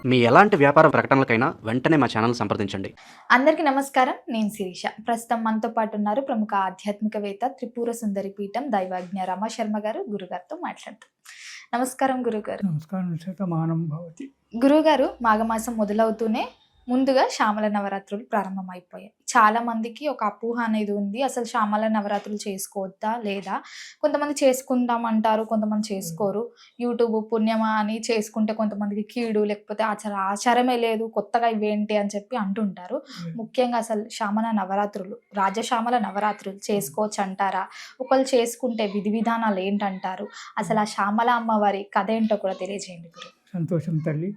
మీ ఎలాంటి వ్యాపార ప్రకటనలకైనా వెంటనే మా ఛానల్ సంప్రదించండి. అందరికీ నమస్కారం. నేను శిరీష. ప్రస్తుతం మనతో పాటు ఉన్నారు ప్రముఖ ఆధ్యాత్మికవేత్త త్రిపుర సుందరి పీఠం దైవజ్ఞ రమశర్మ గారు. గురుగారితో మాట్లాడతాం. నమస్కారం గురుగారు. నమస్కారం. శతమానం భవతి. గురుగారు, మాఘమాసం మొదలవుతూనే ముందుగా శ్యామల నవరాత్రులు ప్రారంభమైపోయాయి. చాలా మందికి ఒక అపోహ అనేది ఉంది, అసలు శ్యామల నవరాత్రులు చేసుకోవద్దా లేదా. కొంతమంది చేసుకుందాం అంటారు, కొంతమంది చేసుకోరు. యూట్యూబ్ పుణ్యమా అని చేసుకుంటే కొంతమందికి కీడు, లేకపోతే ఆచారమే లేదు, కొత్తగా ఇవేంటి అని చెప్పి అంటుంటారు. ముఖ్యంగా అసలు రాజశ్యామల నవరాత్రులు చేసుకోవచ్చు అంటారా? ఒకళ్ళు చేసుకుంటే విధి విధానాలు ఏంటంటారు? అసలు ఆ శ్యామల అమ్మవారి కథ ఏంటో కూడా తెలియజేయండి గురు. సంతోషం తల్లి.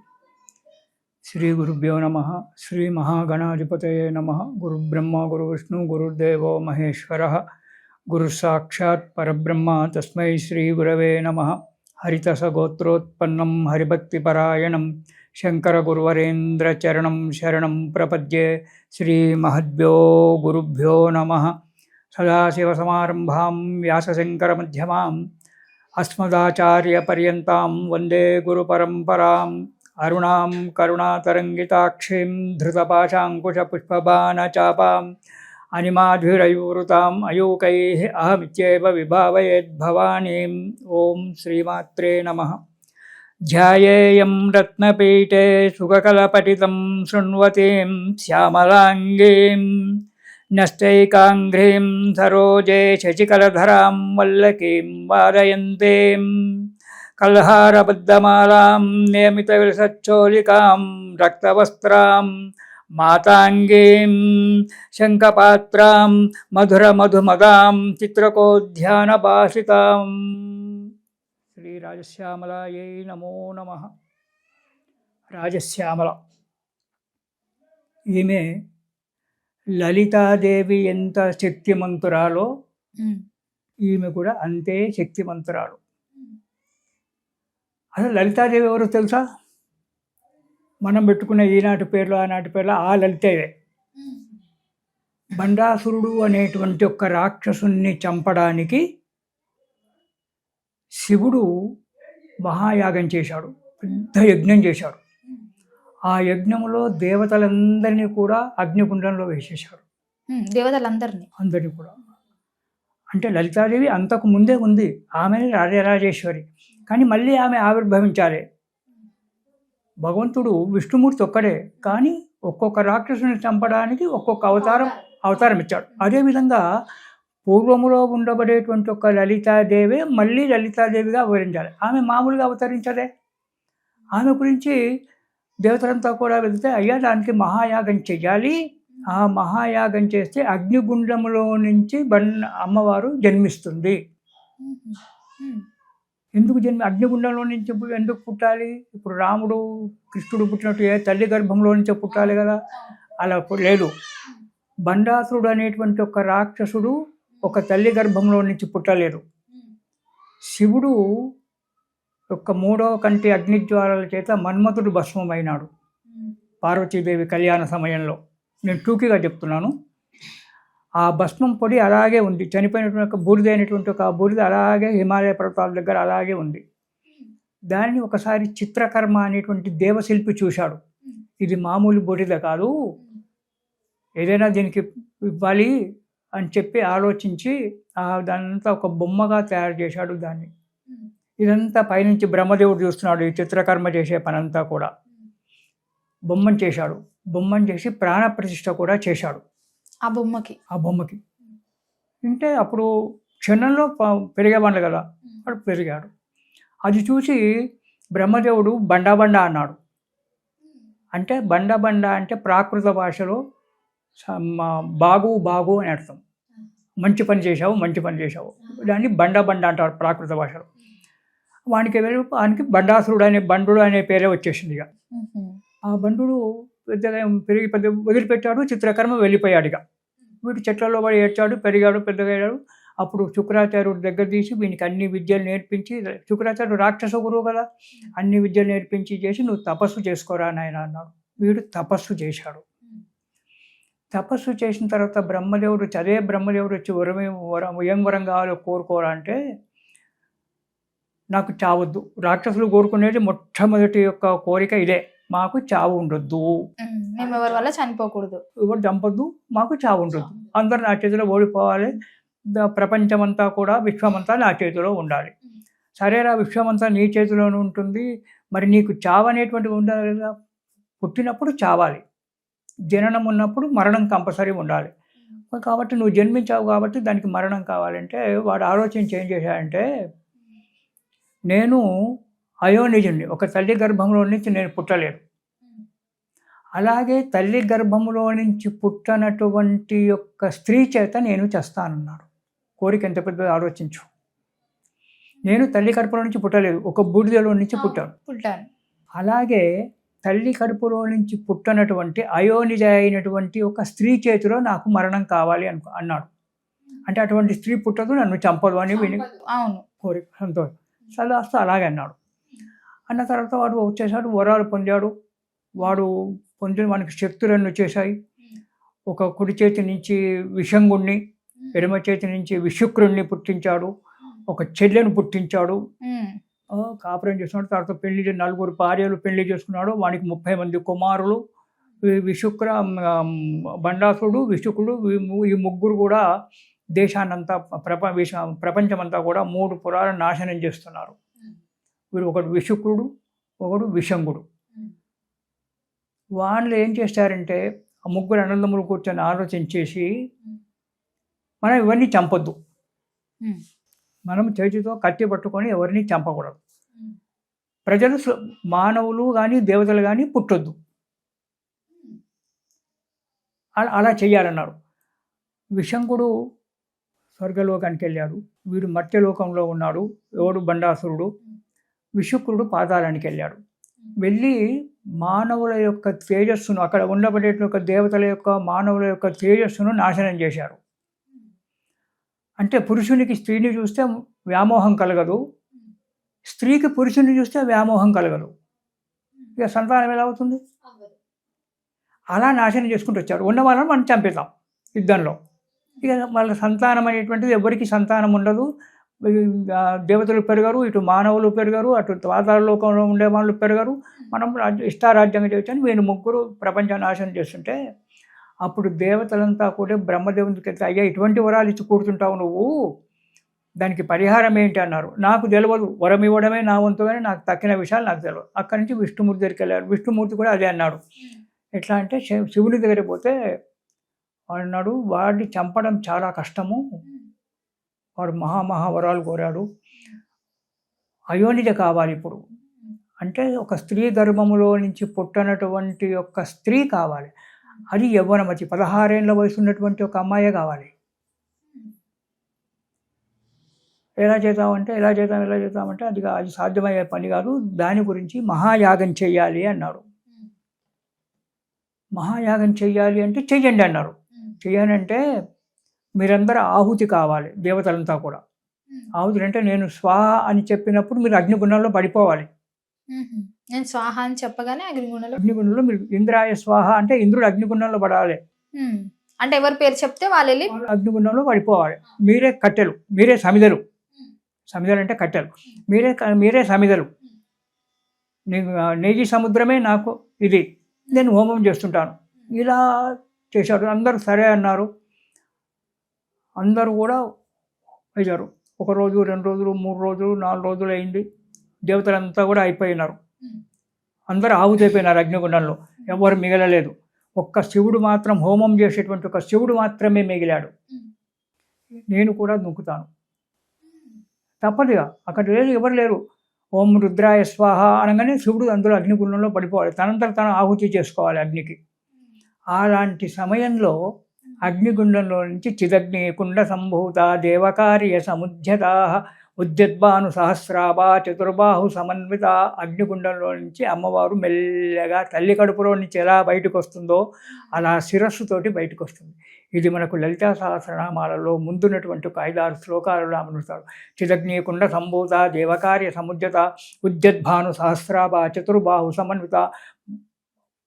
శ్రీ గురుభ్యో నమ. శ్రీ మహాగణాధిపతయే నమ. గురు బ్రహ్మ గురు విష్ణు గురుదేవో మహేశ్వర. గురు సాక్షాత్ పరబ్రహ్మ తస్మై శ్రీ గురవే నమ. హరితస గోత్రోత్పన్నం హరిభక్తిపరాయణం శంకర గురువరేంద్ర చరణం శరణం ప్రపద్యే. శ్రీ మహద్భ్యో గురుభ్యో నమ. సదాశివసమారంభాం వ్యాసశంకర మధ్యమాం అస్మదాచార్యపర్యంతాం వందే గురుపరంపరాం. అరుణాం కరుణాతరంగితాక్షీం ధృతపాశాంకుశపుష్పబాణచాపాం అనిమాధురైవృతాం అయూకైః అహమిత్యేవ విభావయేద్భవానీం. ఓం శ్రీమాత్రే నమః. ధ్యాయేయం రత్నపీఠే సుఖకలపటితం శృణ్వతీం శ్యామలాంగీం న్యస్తైకాంఘ్రీం సరోజే శశికలధరాం వల్లకీం వాదయంతీం కల్హారబద్ధమాలాం నియమితవిలసచ్చోళికాం రక్తవస్త్రాం మాతాంగీం శంఖపాత్రాం మధురమధుమదాం చిత్రకోధ్యానభాసితాం. శ్రీ రాజశ్యామలాయై నమో నమః. రాజశ్యామల ఈమె లలితాదేవి ఎంత శక్తిమంతురాలో ఈమె కూడా అంతే శక్తిమంతురాలు. అసలు లలితాదేవి ఎవరో తెలుసా? మనం పెట్టుకునే ఈనాటి పేర్లు ఆనాటి పేర్లు ఆ లలితేవే. బండాసురుడు అనేటువంటి ఒక రాక్షసుని చంపడానికి శివుడు మహాయాగం చేశాడు, పెద్ద యజ్ఞం చేశాడు. ఆ యజ్ఞంలో దేవతలందరినీ కూడా అగ్నిగుండంలో వేసేశాడు. అందరినీ కూడా. అంటే లలితాదేవి అంతకు ముందే ఉంది, ఆమె రాజరాజేశ్వరి. కానీ మళ్ళీ ఆమె ఆవిర్భవించాలి. భగవంతుడు విష్ణుమూర్తి ఒక్కడే, కానీ ఒక్కొక్క రాక్షసుని చంపడానికి ఒక్కొక్క అవతారం ఇచ్చాడు. అదేవిధంగా పూర్వములో ఉండబడేటువంటి ఒక లలితాదేవి మళ్ళీ లలితాదేవిగా అవతరించాలి. ఆమె మామూలుగా అవతరించదే. ఆమె గురించి దేవతలంతా కూడా వెళ్తే, అయ్యా దానికి మహాయాగం చెయ్యాలి, ఆ మహాయాగం చేస్తే అగ్నిగుండములో నుంచి అమ్మవారు జన్మిస్తుంది. ఎందుకు అగ్నిగుండంలో నుంచి ఎందుకు పుట్టాలి? ఇప్పుడు రాముడు కృష్ణుడు పుట్టినట్టు తల్లి గర్భంలో నుంచే పుట్టాలి కదా, అలా లేదు. బండాసురుడు అనేటువంటి ఒక రాక్షసుడు ఒక తల్లి గర్భంలో నుంచి పుట్టలేదు. శివుడు యొక్క 3వ కంటి అగ్నిజ్వాలల చేత మన్మథుడు భస్మమైనాడు పార్వతీదేవి కళ్యాణ సమయంలో. నేను టూకీగా చెప్తున్నాను. ఆ భస్మం పొడి అలాగే ఉంది, చనిపోయినటువంటి ఒక బూడిద అయినటువంటి ఒక బూడిద అలాగే హిమాలయ పర్వతాల దగ్గర అలాగే ఉంది. దాన్ని ఒకసారి చిత్రకర్మ అనేటువంటి దేవశిల్పి చూశాడు. ఇది మామూలు బూడిద కాదు, ఏదైనా దీనికి ఇవ్వాలి అని చెప్పి ఆలోచించి దానంతా ఒక బొమ్మగా తయారు చేశాడు దాన్ని. ఇదంతా పైనుంచి బ్రహ్మదేవుడు చూస్తున్నాడు ఈ చిత్రకర్మ చేసే పనంతా కూడా. బొమ్మను చేశాడు. బొమ్మను చేసి ప్రాణప్రతిష్ఠ కూడా చేశాడు ఆ బొమ్మకి. అంటే అప్పుడు క్షణంలో పెరిగేవాళ్ళు కదా, వాడు పెరిగాడు. అది చూసి బ్రహ్మదేవుడు బండ అన్నాడు. అంటే బండ అంటే ప్రాకృత భాషలో బాగు అని అర్థం. మంచి పని చేశావు, దాన్ని బండ అంటారు ప్రాకృత భాషలో. వానికి బండాసురుడు బండు అనే పేరే వచ్చేసింది. ఇక ఆ బండు పెద్దగా పెరిగి వదిలిపెట్టాడు. చిత్రకర్మ వెళ్ళిపోయాడు. ఇక వీడు చెట్లలో పడి ఏడ్చాడు, పెరిగాడు, పెద్దగా అయ్యాడు. అప్పుడు శుక్రాచార్యుడి దగ్గర తీసి వీనికి అన్ని విద్యలు నేర్పించి, శుక్రాచార్యుడు రాక్షస గురువు కదా, అన్ని విద్యలు నేర్పించి చేసి నువ్వు తపస్సు చేసుకోరా నాయన అన్నాడు. వీడు తపస్సు చేశాడు. తపస్సు చేసిన తర్వాత బ్రహ్మదేవుడు వచ్చి ఏం వరం కావాలో కోరుకోరా అంటే, నాకు చావద్దు. రాక్షసులు కోరుకునేది మొట్టమొదటి యొక్క కోరిక ఇదే, మాకు చావు ఉండొద్దు, మేము ఎవరి వల్ల చనిపోకూడదు. ఎవరు చంపొద్దు, మాకు చావు ఉండొద్దు, అందరు నా చేతిలో ఓడిపోవాలి, ప్రపంచమంతా కూడా విశ్వమంతా నా చేతిలో ఉండాలి. సరేరా, విశ్వమంతా నీ చేతిలోనే ఉంటుంది, మరి నీకు చావు అనేటువంటిది ఉండాలి కదా, పుట్టినప్పుడు చావాలి, జననం ఉన్నప్పుడు మరణం కంపల్సరీ ఉండాలి. కాబట్టి నువ్వు జన్మించావు కాబట్టి దానికి మరణం కావాలంటే వాడు ఆలోచించి ఏం చేశాడంటే, నేను అయోనిజుని, ఒక తల్లి గర్భంలో నుంచి నేను పుట్టలేదు, అలాగే తల్లి గర్భంలో నుంచి పుట్టనటువంటి యొక్క స్త్రీ చేత నేను చేస్తానన్నాడు. కోరిక ఎంత పెద్దదో ఆలోచించు. నేను తల్లి కడుపులో నుంచి పుట్టలేదు, ఒక బూడిదలో నుంచి పుట్టాను. అలాగే తల్లి కడుపులో నుంచి పుట్టనటువంటి అయోనిజ అయినటువంటి ఒక స్త్రీ చేతిలో నాకు మరణం కావాలి అన్నాడు. అంటే అటువంటి స్త్రీ పుట్టదు, నన్ను చంపదు అని విని కోరిక, సంతోషం. సదాస్తు అలాగే అన్నాడు. అన్న తర్వాత వాడు వచ్చేసాడు, వరాలు పొందాడు. వాడు పొందిన మనకి శక్తులను వచ్చేసాయి. ఒక కుడి చేతి నుంచి విషంగుణ్ణి, ఎడమ చేతి నుంచి విశుక్రుణ్ణి పుట్టించాడు, ఒక చెల్లెను పుట్టించాడు, కాపురం చేసుకున్నాడు. తర్వాత పెళ్లి 4 భార్యలు పెళ్లి చేసుకున్నాడు. వానికి 30 మంది కుమారులు. విశుక్ర, బండాసుడు, విశుకుడు, ఈ ముగ్గురు కూడా దేశాన్నంతా ప్రపంచమంతా కూడా 3 పురాలను నాశనం చేస్తున్నారు. వీడు ఒకడు విశుక్రుడు, ఒకడు విషంగుడు. వాళ్ళు ఏం చేస్తారంటే ఆ ముగ్గురు అన్నదమ్ములు కూర్చొని ఆలోచించేసి, మనం ఇవన్నీ చంపొద్దు, మనం చేతితో కత్తి పట్టుకొని ఎవరిని చంపకూడదు, ప్రజలు మానవులు కానీ దేవతలు కానీ పుట్టొద్దు, అలా చెయ్యాలన్నారు. విశంకుడు స్వర్గలోకానికి వెళ్ళాడు, వీడు మత్స్యలోకంలో ఉన్నాడు, ఎవడు బండాసురుడు. విశుక్రుడు పాతాళానికి వెళ్ళాడు. వెళ్ళి మానవుల యొక్క తేజస్సును, అక్కడ ఉండబడే దేవతల యొక్క మానవుల యొక్క తేజస్సును నాశనం చేశారు. అంటే పురుషునికి స్త్రీని చూస్తే వ్యామోహం కలగదు, స్త్రీకి పురుషుని చూస్తే వ్యామోహం కలగదు, ఇక సంతానం ఎలా అవుతుంది? అలా నాశనం చేసుకుంటూ వచ్చారు. ఉన్న వాళ్ళని మనం చంపేద్దాం యుద్ధంలో. ఇక వాళ్ళ సంతానం అనేటువంటిది ఎవరికి సంతానం ఉండదు. దేవతలు పెరగరు, ఇటు మానవులు పెరగరు, అటు పాతాళ లోకంలో ఉండే వాళ్ళు పెరగరు. మనం ఇష్టారాజ్యంగా చేయొచ్చని వీళ్ళు ముగ్గురు ప్రపంచ నాశనం చేస్తుంటే, అప్పుడు దేవతలంతా కూడా బ్రహ్మదేవునికి వెళ్తే, అయ్యా ఇటువంటి వరాలు ఇచ్చి కూర్చుంటావు నువ్వు, దానికి పరిహారం ఏంటి అన్నారు. నాకు తెలియదు, వరం ఇవ్వడమే నా వంతు, కానీ నాకు తక్కిన విషయాలు నాకు తెలియదు. అక్కడి నుంచి విష్ణుమూర్తి దగ్గరికి వెళ్ళారు. విష్ణుమూర్తి కూడా అదే అన్నాడు. ఎట్లా అంటే, శివుని దగ్గరికి పోతే వాడు అన్నాడు, వాడిని చంపడం చాలా కష్టము, వాడు మహావరాలు కోరాడు, అయోనిజ కావాలి ఇప్పుడు. అంటే ఒక స్త్రీ గర్భములో నుంచి పుట్టనటువంటి ఒక స్త్రీ కావాలి, అది యవ్వనమతి, 16 ఏళ్ళ వయసు ఉన్నటువంటి ఒక అమ్మాయే కావాలి. ఎలా చేద్దామంటే అది సాధ్యమయ్యే పని కాదు, దాని గురించి మహాయాగం చెయ్యాలి అన్నాడు. మహాయాగం చెయ్యాలి అంటే చెయ్యండి అన్నారు. చెయ్యాలంటే మీరందరూ ఆహుతి కావాలి, దేవతలంతా కూడా. ఆహుతి అంటే నేను స్వాహ అని చెప్పినప్పుడు మీరు అగ్నిగుండంలో పడిపోవాలి. నేను స్వాహ అని చెప్పగానే అగ్నిగుండంలో మీరు ఇంద్రాయ స్వాహ అంటే ఇంద్రుడు అగ్నిగుండంలో పడాలి. అంటే ఎవరి పేరు చెప్తే వాళ్ళు అగ్నిగుండంలో పడిపోవాలి. మీరే కట్టెలు, మీరే సమిదలు. సమిదలు అంటే కట్టెలు, మీరే సమిదలు. నెయ్యి సముద్రమే నాకు ఇది, నేను హోమం చేస్తుంటాను. ఇలా చేశాడు. అందరూ సరే అన్నారు. అందరూ కూడా అయ్యారు. 1 రోజు, 2 రోజులు, 3 రోజులు, 4 రోజులు అయింది. దేవతలంతా కూడా అయిపోయినారు. అందరూ ఆహుతి అయిపోయినారు అగ్నిగుండంలో, ఎవరు మిగలలేదు. ఒక్క శివుడు మాత్రం, హోమం చేసేటువంటి ఒక శివుడు మాత్రమే మిగిలాడు. నేను కూడా నూకుతాను, తప్పదుగా, అక్కడ లేదు, ఎవరు లేరు. ఓం రుద్రాయ స్వాహ అనగానే శివుడు అందులో అగ్నిగుండంలో పడిపోవాలి, తనంతట తను ఆహుతి చేసుకోవాలి అగ్నికి. అలాంటి సమయంలో అగ్నిగుండంలో నుంచి చిదగ్ని కుండ సంభూత దేవకార్య సముద్యత ఉద్యద్భాను సహస్రాభా చతుర్బాహు సమన్విత. అగ్నిగుండంలో నుంచి అమ్మవారు మెల్లగా తల్లి కడుపులో నుంచి ఎలా బయటకు వస్తుందో అలా శిరస్సుతోటి బయటకు వస్తుంది. ఇది మనకు లలితా సహస్రనామాలలో ముందున్నటువంటి ఒక 5-6 శ్లోకాలలో అమరుతాడు. చిదగ్ని కుండ సంభూత దేవకార్య సముద్యత ఉద్యద్భాను సహస్రాభా చతుర్బాహు సమన్విత.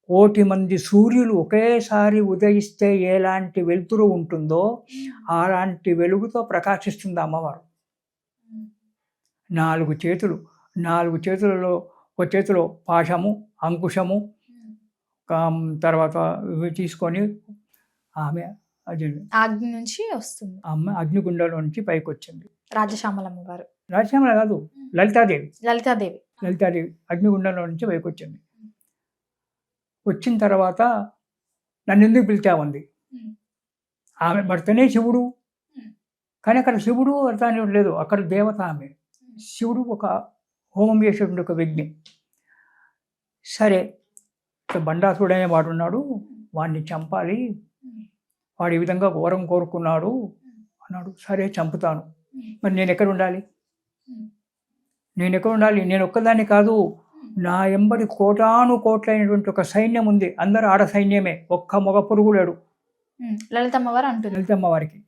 1,000,000 మంది సూర్యులు ఒకేసారి ఉదయిస్తే ఎలాంటి వెలుతురు ఉంటుందో అలాంటి వెలుగుతో ప్రకాశిస్తుంది అమ్మవారు. 4 చేతులు, 4 చేతులలో ఒక చేతిలో పాశము, అంకుశము, తర్వాత ఇవి తీసుకొని ఆమె అది అగ్ని నుంచి వస్తుంది. ఆమె అగ్నిగుండంలో నుంచి పైకి వచ్చింది. రాజశ్యామలమ్మ వారు, రాజశ్యామల కాదు, లలితాదేవి. లలితాదేవి. లలితాదేవి అగ్నిగుండంలో నుంచి పైకి వచ్చింది. వచ్చిన తర్వాత నన్ను ఎందుకు పిలిచామంది. ఆమె భర్తనే శివుడు, కానీ అక్కడ శివుడు భర్త అనేవాడు లేదు, అక్కడ దేవత ఆమె. శివుడు ఒక హోమం చేసేటువంటి ఒక వ్యక్తి. సరే, బండాసుడు అనే వాడు ఉన్నాడు, వాడిని చంపాలి, వాడు ఈ విధంగా ఘోరం కోరుకున్నాడు అన్నాడు. సరే చంపుతాను. మరి నేను ఎక్కడ ఉండాలి? నేను ఒక్కదాన్ని కాదు, నా ఎంబడి కోటాను కోట్లైనటువంటి ఒక సైన్యం ఉంది. అందరూ ఆడ సైన్యమే, ఒక్క మగ పురుగు లేడు. లలితమ్మ వారు అంటుంది. లలితమ్మ వారికి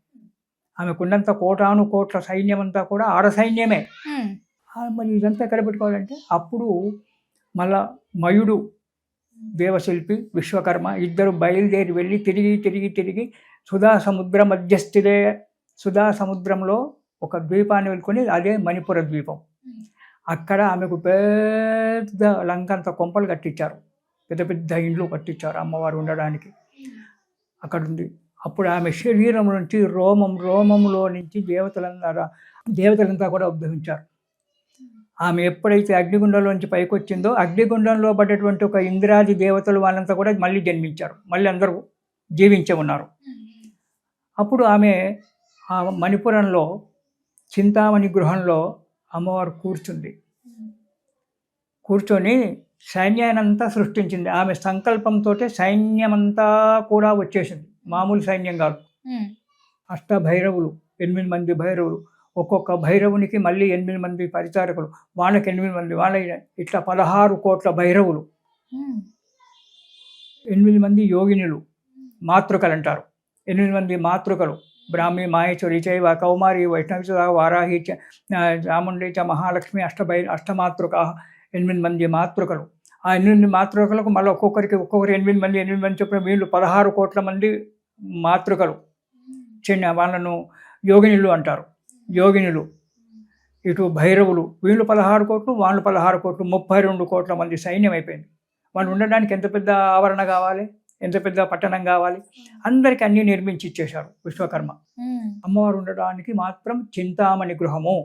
ఆమెకున్నంత కోటాను కోట్ల సైన్యం అంతా కూడా ఆడ సైన్యమే. మరి ఇదంతా ఎక్కడ పెట్టుకోవాలంటే అప్పుడు మళ్ళా మయుడు, దేవశిల్పి, విశ్వకర్మ ఇద్దరు బయలుదేరి వెళ్ళి తిరిగి సుధా సముద్ర మధ్యస్థితే, సుధా సముద్రంలో ఒక ద్వీపాన్ని వెళ్ళుకొని, అదే మణిపుర ద్వీపం. అక్కడ ఆమెకు పెద్ద లంకంత కొంపలు కట్టించారు, పెద్ద పెద్ద ఇండ్లు కట్టించారు అమ్మవారు ఉండడానికి. అక్కడ ఉంది. అప్పుడు ఆమె శరీరం నుంచి రోమంలో నుంచి దేవతలంతా కూడా ఉద్భవించారు. ఆమె ఎప్పుడైతే అగ్నిగుండంలోంచి పైకి వచ్చిందో, అగ్నిగుండంలో పడ్డటువంటి ఒక ఇంద్రాది దేవతలు వాళ్ళంతా కూడా మళ్ళీ జన్మించారు, మళ్ళీ అందరూ జీవించే ఉన్నారు. అప్పుడు ఆమె ఆ మణిపురంలో చింతామణి గృహంలో అమ్మవారు కూర్చొని సైన్యానంతా సృష్టించింది. ఆమె సంకల్పంతో సైన్యమంతా కూడా వచ్చేసింది, మామూలు సైన్యం కాదు. అష్టభైరవులు, 8 మంది భైరవులు, ఒక్కొక్క భైరవునికి మళ్ళీ 8 మంది పరిచారకులు, వాళ్ళకి 8 మంది, వాళ్ళ ఇట్లా 16 కోట్ల భైరవులు, 8 మంది యోగినులు, మాతృకలు అంటారు. 8 మంది మాతృకలు, బ్రాహ్మి, మాహేశ్వరి చైవ కౌమారి వైష్ణవి వారాహి చాముండి చ మహాలక్ష్మి అష్టమాతృక, 8 మంది మాతృకలు. ఆ 8 మాతృకలకు మళ్ళీ ఒక్కొక్కరు 8 మంది చొప్పున వీళ్ళు 16 కోట్ల మంది మాతృకలు. వాళ్ళను యోగినులు అంటారు. యోగినులు, ఇటు భైరవులు, వీళ్ళు 16 కోట్లు, వాళ్ళు 16 కోట్లు, 32 కోట్ల మంది సైన్యం అయిపోయింది. వాళ్ళు ఉండడానికి ఎంత పెద్ద ఆవరణ కావాలి, ఎంత పెద్ద పట్టణం కావాలి. అందరికి అన్నీ నిర్మించి ఇచ్చేశారు విశ్వకర్మ. అమ్మవారు ఉండడానికి మాత్రం చింతామణి గృహము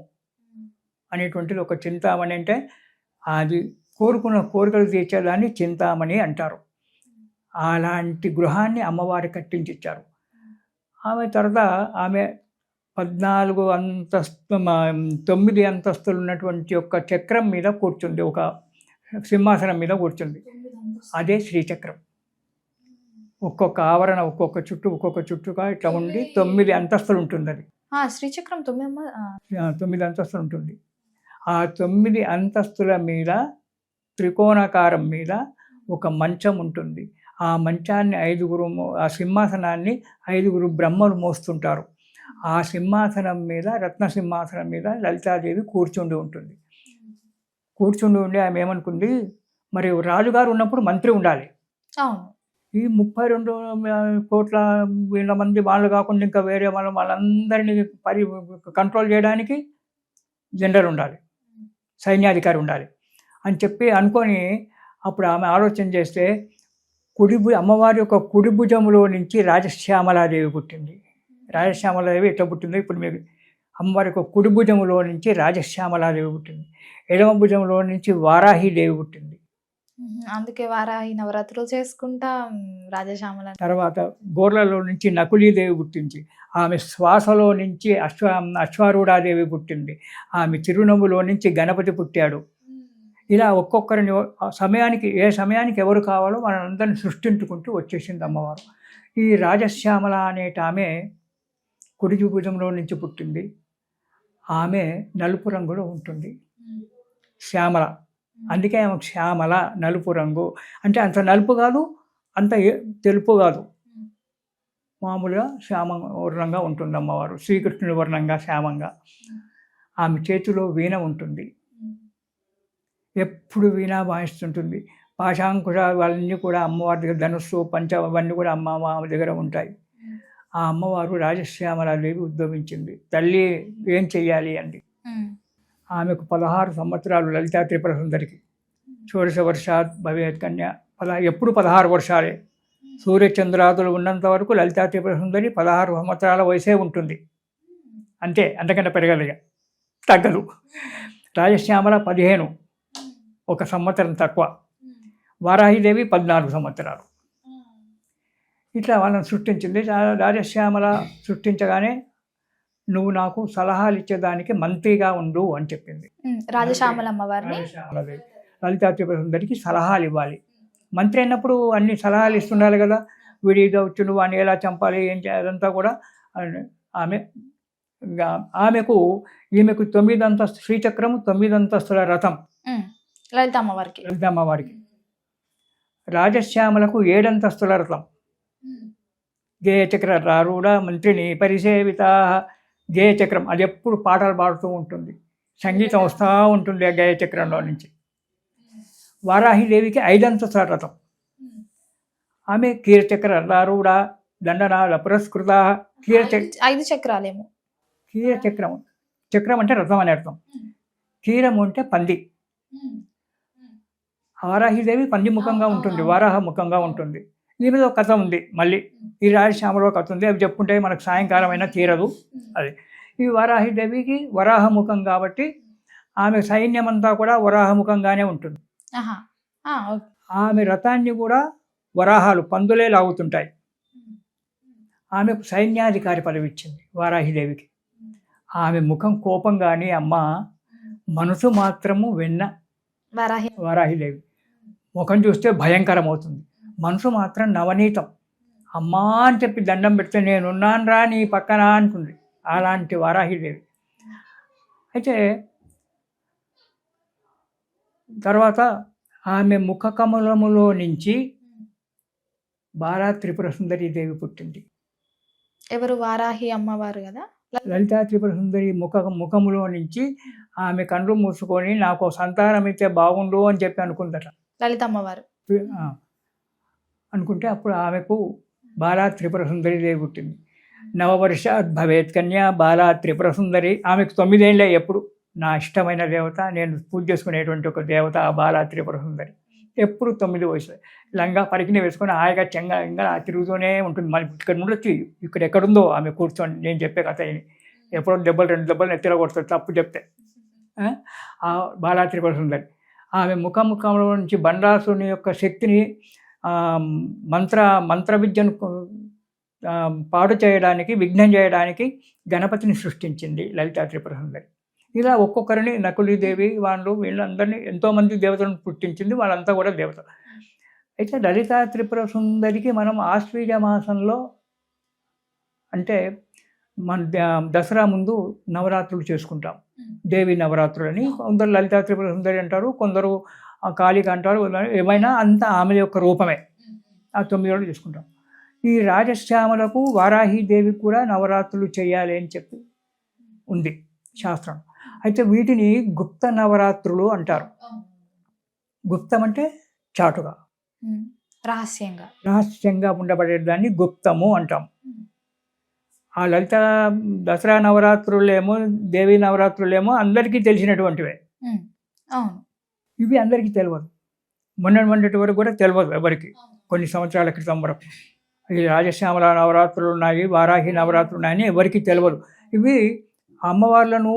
అనేటువంటిది ఒక చింతామణి అంటే అది కోరుకున్న కోరికలు తీర్చేదాన్ని చింతామణి అంటారు. అలాంటి గృహాన్ని అమ్మవారి కట్టించిచ్చారు. ఆమె తర్వాత ఆమె 9 అంతస్తులు ఉన్నటువంటి ఒక చక్రం మీద కూర్చుంది, ఒక సింహాసనం మీద కూర్చుంది. అదే శ్రీచక్రం. ఒక్కొక్క ఆవరణ, ఒక్కొక్క చుట్టుగా ఇట్లా ఉండి 9 అంతస్తులు ఉంటుంది. అది శ్రీచక్రం 9 అంతస్తులు ఉంటుంది. ఆ 9 అంతస్తుల మీద త్రికోణాకారం మీద ఒక మంచం ఉంటుంది. ఆ మంచాన్ని ఆ సింహాసనాన్ని 5 బ్రహ్మలు మోస్తుంటారు. ఆ సింహాసనం మీద, రత్న సింహాసనం మీద లలితాదేవి కూర్చుండి ఉంటుంది. కూర్చుండి ఉండి ఆమె ఏమనుకుంది, మరి రాజుగారు ఉన్నప్పుడు మంత్రి ఉండాలి. ఈ 32 కోట్ల వీళ్ళ మంది వాళ్ళు కాకుండా ఇంకా వేరే వాళ్ళందరినీ కంట్రోల్ చేయడానికి జనరల్ ఉండాలి, సైన్యాధికారి ఉండాలి అని చెప్పి అనుకొని అప్పుడు ఆమె ఆలోచన చేస్తే అమ్మవారి యొక్క కుడి భుజములో నుంచి రాజశ్యామలాదేవి పుట్టింది. రాజశ్యామలాదేవి ఎట్లా పుట్టిందో ఇప్పుడు మీరు, అమ్మవారి యొక్క కుడి భుజములో నుంచి రాజశ్యామలాదేవి పుట్టింది. ఎడమ భుజంలో నుంచి వారాహిదేవి పుట్టింది. అందుకే వారాహి నవరాత్రులు చేసుకుంటా రాజశ్యామల. తర్వాత గోర్లలో నుంచి నకులీదేవి పుట్టింది. ఆమె శ్వాసలో నుంచి అశ్వారూఢాదేవి పుట్టింది. ఆమె చిరునవ్వులో నుంచి గణపతి పుట్టాడు. ఇలా ఒక్కొక్కరిని ఏ సమయానికి ఎవరు కావాలో వాళ్ళందరినీ సృష్టించుకుంటూ వచ్చేసింది అమ్మవారు. ఈ రాజశ్యామల అనేట ఆమె కుడి భుజంలో నుంచి పుట్టింది. ఆమె నలుపు రంగులో ఉంటుంది, శ్యామల. అందుకే ఆమెకు శ్యామల, నలుపు రంగు. అంటే అంత నలుపు కాదు, అంత తెలుపు కాదు, మామూలుగా వర్ణంగా ఉంటుంది అమ్మవారు. శ్రీకృష్ణుడి వర్ణంగా శ్యామంగా. ఆమె చేతిలో వీణ ఉంటుంది, ఎప్పుడు వీణ వాయిస్తుంటుంది. పాశాంకుశ వాళ్ళన్నీ కూడా అమ్మవారి దగ్గర, ధనుస్సు, పంచ అవన్నీ కూడా అమ్మ దగ్గర ఉంటాయి. ఆ అమ్మవారు రాజశ్యామలాదేవి ఉద్భవించింది. తల్లి ఏం చెయ్యాలి అండి. ఆమెకు 16 సంవత్సరాలు లలితా త్రిపుర సుందరికి. షోడశ వర్షాత్ భవేత్ కన్య ఎప్పుడు 16 వర్షాలే. సూర్యచంద్రాదులు ఉన్నంత వరకు లలితా త్రిపుర సుందరి 16 సంవత్సరాల వయసే ఉంటుంది, అంతే, అంతకంటే పెరగదుగా, తగ్గదు. రాజశ్యామల 15, 1 సంవత్సరం తక్కువ. వారాహిదేవి 14 సంవత్సరాలు. ఇట్లా వాళ్ళని సృష్టించింది. రాజశ్యామల సృష్టించగానే నువ్వు నాకు సలహాలు ఇచ్చేదానికి మంత్రిగా ఉండు అని చెప్పింది. రాజశ్యామల అమ్మవారిని రాజశ్యామలదేవి లలితా త్రిపుర సుందరికి సలహాలు ఇవ్వాలి. మంత్రి అయినప్పుడు అన్ని సలహాలు ఇస్తుండాలి కదా, విడిగా వచ్చి నువ్వు అని ఎలా చంపాలి ఏం చేయాలంతా కూడా ఆమెకు 9 అంతస్తు శ్రీచక్రము, 9 అంతస్తుల రథం లలిత అమ్మవారికి. రాజశ్యామలకు 7 అంతస్తుల రథం. గేయచక్ర రారూఢ మంత్రిని పరిసేవిత. గేయచక్రం అది ఎప్పుడు పాటలు పాడుతూ ఉంటుంది, సంగీతం వస్తూ ఉంటుంది ఆ గేయచక్రంలో నుంచి. వారాహిదేవికి 5 అంతస్తుల రథం. ఆమె కీరచక్ర రారూఢ దండనాల పురస్కృత. 5 చక్రాలేమో. కీరచక్రం, చక్రం అంటే రథం అని అర్థం, కీరము అంటే పంది. వారాహిదేవి పంది ముఖంగా ఉంటుంది, వారాహ ముఖంగా ఉంటుంది. దీని మీద ఒక కథ ఉంది, మళ్ళీ ఈ రాజశ్యామలో కథ ఉంది, అవి చెప్పుకుంటే మనకు సాయంకాలం అయినా తీరదు. అది ఈ వారాహిదేవికి వరాహముఖం కాబట్టి ఆమె సైన్యం అంతా కూడా వరాహముఖంగానే ఉంటుంది. ఆమె రథాన్ని కూడా వరాహాలు పందులే లాగుతుంటాయి. ఆమెకు సైన్యాధికారి పదవి ఇచ్చింది వారాహిదేవికి. ఆమె ముఖం కోపం కానీ అమ్మ, మనసు మాత్రము వెన్న. వారాహిదేవి ముఖం చూస్తే భయంకరం అవుతుంది, మనసు మాత్రం నవనీతం. అమ్మా అని చెప్పి దండం పెడితే నేనున్నాను రా నీ పక్కన అంటుంది. అలాంటి వారాహిదేవి. అయితే తర్వాత ఆమె ముఖ కమలములో నుంచి బాలా త్రిపుర సుందరి దేవి పుట్టింది. ఎవరు? వారాహి అమ్మవారు కదా. లలితా త్రిపుర సుందరి ముఖములో నుంచి ఆమె కళ్ళు మూసుకొని నాకు సంతానం అయితే బాగుండు అని చెప్పి అనుకుందట లలిత అమ్మవారు. అనుకుంటే అప్పుడు ఆమెకు బాలా త్రిపుర సుందరి దేవి పుట్టింది. నవవర్షాత్ భవేత్ కన్యా బాలా త్రిపుర సుందరి. ఆమెకు 9 ఏళ్ళే. ఎప్పుడు నా ఇష్టమైన దేవత, నేను పూజ చేసుకునేటువంటి ఒక దేవత ఆ బాలా త్రిపుర సుందరి. ఎప్పుడు 9 వయసు లంగా పరికిని వేసుకొని హాయిగా చెంగా తిరుగుతూనే ఉంటుంది. మళ్ళీ ఇక్కడ ఉండొచ్చు, ఇక్కడ ఎక్కడుందో ఆమె కూర్చొని నేను చెప్పే కథ అయిన ఎప్పుడో 2 దెబ్బలు నెత్తిలో కొడుతుంది తప్పు చెప్తే. ఆ బాలా త్రిపుర సుందరి ఆమె ముఖంలో నుంచి బండాసుని యొక్క శక్తిని మంత్ర విద్యను పాడు చేయడానికి, విఘ్నం చేయడానికి గణపతిని సృష్టించింది లలితా త్రిపుర సుందరి. ఇలా ఒక్కొక్కరిని నకులీదేవి వీళ్ళందరినీ ఎంతోమంది దేవతలను పుట్టించింది. వాళ్ళంతా కూడా దేవతలు. అయితే లలితా త్రిపుర సుందరికి మనం ఆశ్వీజ మాసంలో, అంటే మన దసరా ముందు నవరాత్రులు చేసుకుంటాం, దేవి నవరాత్రులని. కొందరు లలితా త్రిపుర సుందరి అంటారు, కొందరు కాళిక అంటారు, ఏమైనా అంతా ఆమె యొక్క రూపమే. ఆ 9 రోజులు చేసుకుంటాం. ఈ రాజశ్యామలకు వారాహిదేవి కూడా నవరాత్రులు చేయాలి అని చెప్పి ఉంది శాస్త్రం. అయితే వీటిని గుప్త నవరాత్రులు అంటారు. గుప్తం అంటే చాటుగా, రహస్యంగా ఉండబడే దాన్ని గుప్తము అంటాం. ఆ లలిత దసరా నవరాత్రులేమో, దేవి నవరాత్రులేమో అందరికీ తెలిసినటువంటివే. ఇవి అందరికీ తెలియదు. మొన్నటి వరకు కూడా తెలియదు ఎవరికి. కొన్ని సంవత్సరాల క్రితం వరకు ఈ రాజశ్యామల నవరాత్రులు ఉన్నాయి, వారాహి నవరాత్రులు ఉన్నాయని ఎవరికి తెలియదు. ఇవి అమ్మవార్లను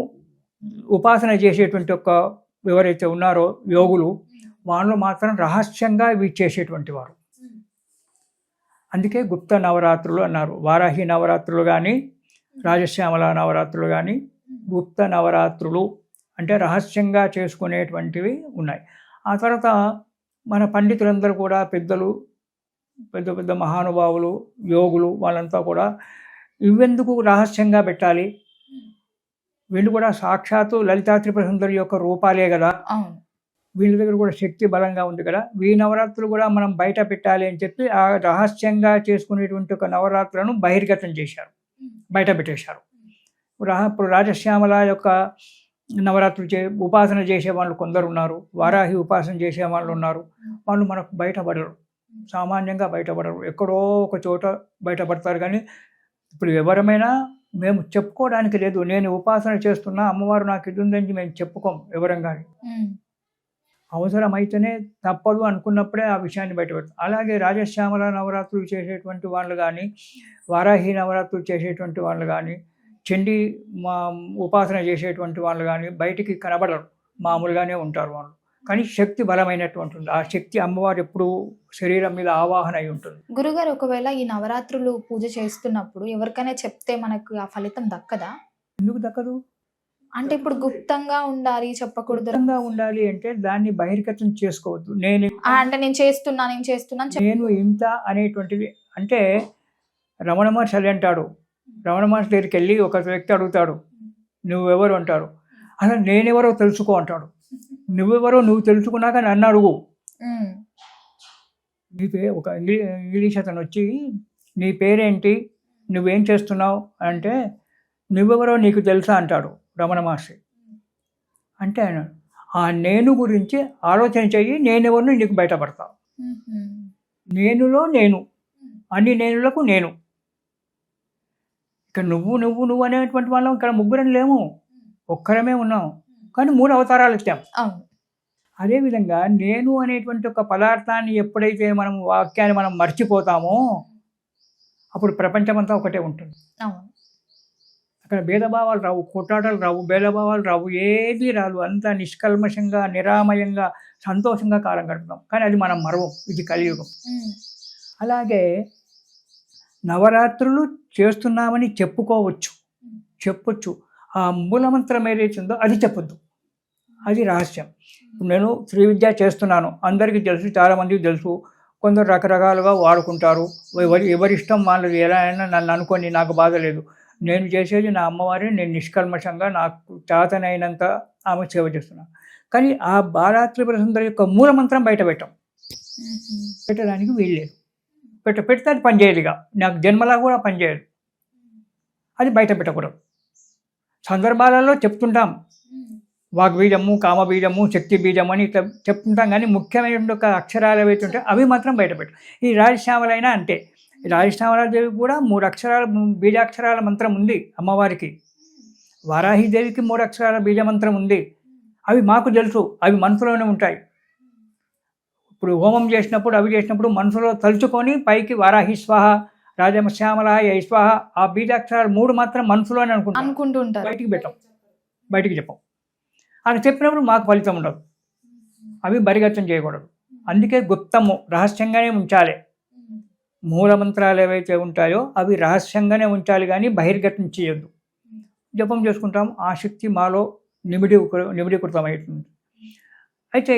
ఉపాసన చేసేటువంటి ఎవరైతే ఉన్నారో యోగులు, వాళ్ళు మాత్రం రహస్యంగా ఇవి చేసేటువంటి వారు. అందుకే గుప్త నవరాత్రులు అన్నారు. వారాహి నవరాత్రులు కానీ, రాజశ్యామల నవరాత్రులు కానీ గుప్త నవరాత్రులు అంటే రహస్యంగా చేసుకునేటువంటివి ఉన్నాయి. ఆ తర్వాత మన పండితులందరూ కూడా పెద్దలు, పెద్ద పెద్ద మహానుభావులు, యోగులు, వాళ్ళంతా కూడా ఇవెందుకు రహస్యంగా పెట్టాలి, వీళ్ళు కూడా సాక్షాత్తు లలితా త్రిపుర సుందరి యొక్క రూపాలే కదా, వీళ్ళ దగ్గర కూడా శక్తి బలంగా ఉంది కదా, ఈ నవరాత్రులు కూడా మనం బయట పెట్టాలి అని చెప్పి ఆ రహస్యంగా చేసుకునేటువంటి ఒక నవరాత్రులను బహిర్గతం చేశారు, బయట పెట్టేశారు. ఇప్పుడు రాజశ్యామల యొక్క నవరాత్రులు ఉపాసన చేసే వాళ్ళు కొందరు ఉన్నారు, వారాహి ఉపాసన చేసే వాళ్ళు ఉన్నారు. వాళ్ళు మనకు బయటపడరు, సామాన్యంగా బయటపడరు, ఎక్కడో ఒక చోట బయటపడతారు. కానీ ఇప్పుడు ఎవరమైనా మేము చెప్పుకోవడానికి లేదు, నేను ఉపాసన చేస్తున్నా, అమ్మవారు నాకు ఇది ఉందని మేము చెప్పుకోం ఎవరం కానీ. అవసరమైతేనే తప్పదు అనుకున్నప్పుడే ఆ విషయాన్ని బయటపెడతాం. అలాగే రాజశ్యామల నవరాత్రులు చేసేటువంటి వాళ్ళు కానీ, వారాహి నవరాత్రులు చేసేటువంటి వాళ్ళు కానీ, చండీ మా ఉపాసన చేసేటువంటి వాళ్ళు కానీ బయటికి కనబడరు, మామూలుగానే ఉంటారు వాళ్ళు. కానీ శక్తి బలమైనటువంటి ఉంటుంది. ఆ శక్తి అమ్మవారు ఎప్పుడు శరీరం మీద ఆవాహన అయి ఉంటుంది. గురుగారు ఒకవేళ ఈ నవరాత్రులు పూజ చేస్తున్నప్పుడు ఎవరికైనా చెప్తే మనకు ఆ ఫలితం దక్కదా? ఎందుకు దక్కదు? అంటే ఇప్పుడు గుప్తంగా ఉండాలి, చెప్పకూడదు. దూరంగా ఉండాలి అంటే దాన్ని బహిర్గతం చేసుకోవద్దు. అంటే నేను చేస్తున్నా అని నేను ఇంత అనేటువంటిది అంటే రమణ మహర్షి అది అంటాడు. రమణ మహర్షి దగ్గరికి వెళ్ళి ఒక వ్యక్తి అడుగుతాడు, నువ్వెవరు అంటారు. అసలు నేనెవరో తెలుసుకో అంటాడు. నువ్వెవరో నువ్వు తెలుసుకున్నాక నన్ను అడుగు. నీ ఒక ఇంగ్లీష్ అతను వచ్చి నీ పేరేంటి, నువ్వేం చేస్తున్నావు అంటే నువ్వెవరో నీకు తెలుసా అంటాడు రమణ మహర్షి. అంటే ఆయన ఆ నేను గురించి ఆలోచన చెయ్యి, నేనెవరిని నీకు బయటపడతావు. నేనులో నేను, అన్ని నేనులకు నేను. ఇక్కడ నువ్వు అనేటువంటి వాళ్ళం ఇక్కడ ముగ్గురం లేము, ఒక్కరమే ఉన్నాం. కానీ 3 అవతారాలు ఇచ్చాం. అదేవిధంగా నేను అనేటువంటి ఒక పదార్థాన్ని ఎప్పుడైతే మనం వాక్యాన్ని మనం మర్చిపోతామో అప్పుడు ప్రపంచమంతా ఒకటే ఉంటుంది. అక్కడ భేదభావాలు రావు, కొట్లాటలు రావు, భేదభావాలు రావు, ఏది రాదు. అంతా నిష్కల్మషంగా, నిరామయంగా, సంతోషంగా కాలం గడుపుతాం. కానీ అది మనం మరవం. ఇది కలియుగం. అలాగే నవరాత్రులు చేస్తున్నామని చెప్పొచ్చు. ఆ మూలమంత్రం ఏదైతే ఉందో అది చెప్పొద్దు, అది రహస్యం. నేను శ్రీ విద్య చేస్తున్నాను, అందరికీ తెలుసు, చాలామందికి తెలుసు. కొందరు రకరకాలుగా వాడుకుంటారు. ఎవరిష్టం వాళ్ళది. ఎలా అయినా నన్ను అనుకోని, నాకు బాధ లేదు. నేను చేసేది నా అమ్మవారిని నేను నిష్కల్మషంగా నాకు చేతనైనంత ఆమె సేవ చేస్తున్నాను. కానీ ఆ బాలాత్రిపుర సుందరి యొక్క మూలమంత్రం బయట పెట్టడానికి వీల్లేదు. పెడితే అది పనిచేయదుగా, నాకు జన్మలా కూడా పనిచేయదు. అది బయట పెట్టకూడదు. సందర్భాలలో చెప్తుంటాం, వాగ్బీజము, కామబీజము, శక్తి బీజము అని ఇట్లా చెప్తుంటాం. కానీ ముఖ్యమైన ఒక అక్షరాలు ఏవైతుంటే అవి మాత్రం బయటపెట్టు. ఈ రాజశ్యామలైనా అంతే. రాజశ్యామలాదేవికి కూడా 3 అక్షరాల బీజాక్షరాల మంత్రం ఉంది అమ్మవారికి. వారాహిదేవికి 3 అక్షరాల బీజమంత్రం ఉంది. అవి మాకు తెలుసు, అవి మనసులోనే ఉంటాయి. ఇప్పుడు హోమం చేసినప్పుడు మనసులో తలుచుకొని పైకి వారాహి స్వాహ, రాజశ్యామలాయ స్వాహ, ఆ బీజాక్షరాలు 3 మాత్రం మనసులోనే అనుకుంటుంటారు. బయటికి చెప్పం. అది చెప్పినప్పుడు మాకు ఫలితం ఉండదు. అవి బహిర్గతం చేయకూడదు. అందుకే గుప్తము, రహస్యంగానే ఉంచాలి. మూలమంత్రాలు ఏవైతే ఉంటాయో అవి రహస్యంగానే ఉంచాలి, కానీ బహిర్గతం చేయొద్దు. జపం చేసుకుంటాం, ఆ శక్తి మాలో నిమిడీకృతమవుతుంది. అయితే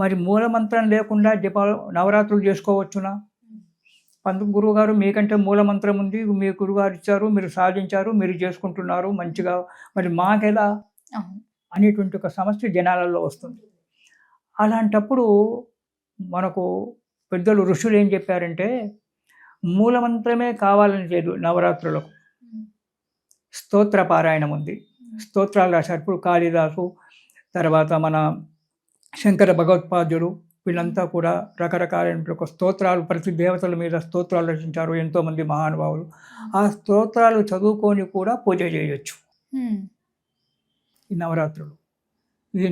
మరి మూలమంత్రం లేకుండా నవరాత్రులు చేసుకోవచ్చునా? గురువుగారు మీకంటే మూలమంత్రం ఉంది, మీ గురువుగారు ఇచ్చారు, మీరు సాధించారు, మీరు చేసుకుంటున్నారు మంచిగా, మరి మాకెలా అనేటువంటి ఒక సమస్య జనాలలో వస్తుంది. అలాంటప్పుడు మనకు పెద్దలు ఋషులు ఏం చెప్పారంటే మూలమంత్రమే కావాలని లేదు. నవరాత్రులకు స్తోత్ర పారాయణం ఉంది, స్తోత్రాలు రాశారు. ఇప్పుడు కాళిదాసు, తర్వాత మన శంకర భగవత్పాద్యులు, వీళ్ళంతా కూడా రకరకాలైన ఒక స్తోత్రాలు, ప్రతి దేవతల మీద స్తోత్రాలు రచించారు ఎంతోమంది మహానుభావులు. ఆ స్తోత్రాలు చదువుకొని కూడా పూజ చేయొచ్చు ఈ నవరాత్రులు. ఇది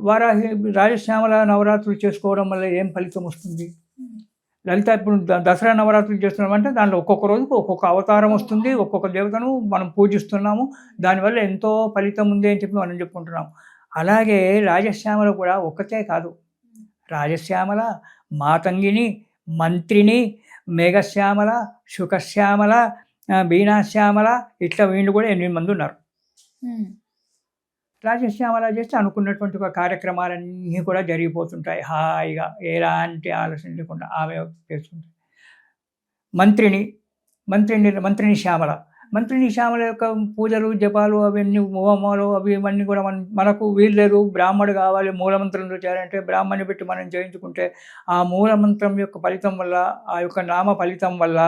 వారాహి రాజశ్యామల నవరాత్రులు చేసుకోవడం వల్ల ఏం ఫలితం వస్తుంది? లలిత ఇప్పుడు దసరా నవరాత్రులు చేస్తున్నామంటే దాంట్లో ఒక్కొక్క రోజుకు ఒక్కొక్క అవతారం వస్తుంది, ఒక్కొక్క దేవతను మనం పూజిస్తున్నాము, దానివల్ల ఎంతో ఫలితం ఉంది అని చెప్పి మనం చెప్పుకుంటున్నాము. అలాగే రాజశ్యామల కూడా ఒక్కటే కాదు. రాజశ్యామల, మాతంగిని, మంత్రిని, మేఘశ్యామల, శుకశ్యామల, బీనాశ్యామల, ఇట్లా వీళ్ళు కూడా 8 మంది ఉన్నారు. రాజశ్యామల చేస్తే అనుకున్నటువంటి ఒక కార్యక్రమాలన్నీ కూడా జరిగిపోతుంటాయి హాయిగా, ఎలాంటి ఆలోచన లేకుండా ఆమె చేసుకుంటాయి. మంత్రిని శ్యామల యొక్క పూజలు, జపాలు, అవన్నీ హోమాలు ఇవన్నీ కూడా మనకు వీల్లేదు. బ్రాహ్మడు కావాలి, మూలమంత్రంలో చేయాలంటే బ్రాహ్మణ్ణి పెట్టి మనం చేయించుకుంటే ఆ మూలమంత్రం యొక్క ఫలితం వల్ల, ఆ యొక్క నామ ఫలితం వల్ల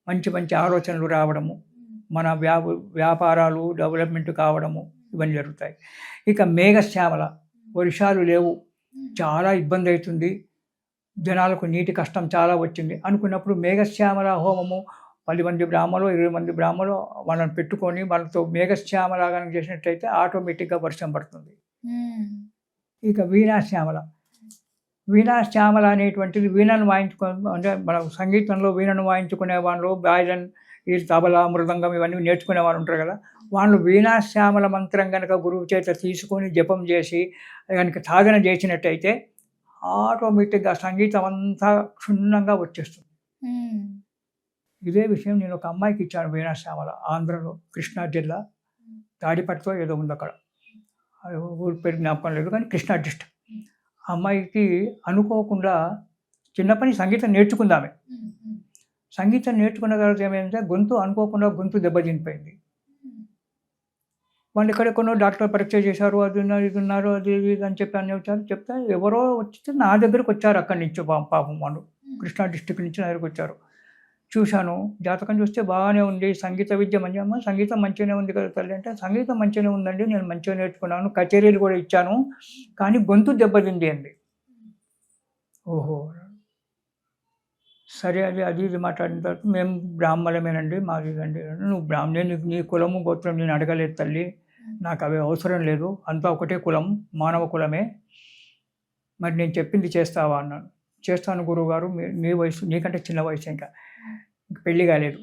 మంచి ఆలోచనలు రావడము, మన వ్యాపారాలు డెవలప్మెంట్ కావడము, ఇవన్నీ జరుగుతాయి. ఇక మేఘశ్యామల, వర్షాలు లేవు, చాలా ఇబ్బంది అవుతుంది, జనాలకు నీటి కష్టం చాలా వచ్చింది అనుకున్నప్పుడు మేఘశ్యామల హోమము 10 మంది బ్రాహ్మణులు, 20 మంది బ్రాహ్మణులు వాళ్ళని పెట్టుకొని వాళ్ళతో మేఘశ్యామలాగా చేసినట్టయితే ఆటోమేటిక్గా వర్షం పడుతుంది. ఇక వీణాశ్యామల. వీణాశ్యామల అనేటువంటిది వీణను అంటే మన సంగీతంలో వీణను వాయించుకునే వాళ్ళు బాయలన్, ఈ తబలా, మృదంగం ఇవన్నీ నేర్చుకునే వాళ్ళు ఉంటారు కదా, వాళ్ళు వీణాశ్యామల మంత్రం కనుక గురువు చేత తీసుకొని జపం చేసి కనుక సాధన చేసినట్టయితే ఆటోమేటిక్గా సంగీతం అంతా క్షుణ్ణంగా వచ్చేస్తుంది. ఇదే విషయం నేను ఒక అమ్మాయికి ఇచ్చాను, వీణాశ్యామల, ఆంధ్రలో, కృష్ణా జిల్లా, తాడిపట్టుతో ఏదో ఉంది అక్కడ, ఊరి పేరు జ్ఞాపకం లేదు, కానీ కృష్ణా డిస్ట్రిక్ట్. అమ్మాయికి అనుకోకుండా చిన్నప్పటి సంగీతం నేర్చుకుందామే. సంగీతం నేర్చుకున్న తర్వాత ఏమైందంటే అనుకోకుండా గొంతు దెబ్బతినిపోయింది. వాళ్ళు ఎక్కడెక్కడో డాక్టర్ పరీక్ష చేశారు, అది ఉన్నారు, ఇది ఉన్నారు, అది ఇది అని చెప్పి అన్నీ వచ్చారు. చెప్తే ఎవరో వచ్చి నా దగ్గరకు వచ్చారు, అక్కడి నుంచి పాపం వాళ్ళు కృష్ణా డిస్ట్రిక్ట్ నుంచి నా దగ్గరకు వచ్చారు. చూశాను, జాతకం చూస్తే బాగానే ఉంది, సంగీత విద్య మంచిగా, సంగీతం మంచిగానే ఉంది కదా తల్లి అంటే, సంగీతం మంచిగానే ఉందండి, నేను మంచిగా నేర్చుకున్నాను, కచేరీలు కూడా ఇచ్చాను, కానీ గొంతు దెబ్బతింది అండి. ఓహో, సరే, అది ఇది మాట్లాడిన తర్వాత మేము బ్రాహ్మణమేనండి, మాది ఇదండి. నువ్వు బ్రాహ్మణే, నీ కులము గోత్రం నేను అడగలేదు తల్లి, నాకు అవి అవసరం లేదు, అంతా ఒకటే కులం, మానవ కులమే, మరి నేను చెప్పింది చేస్తావా అన్నాను. చేస్తాను గురువుగారు, నీ వయసు నీకంటే చిన్న వయసు, ఇంకా పెళ్ళి కాలేదు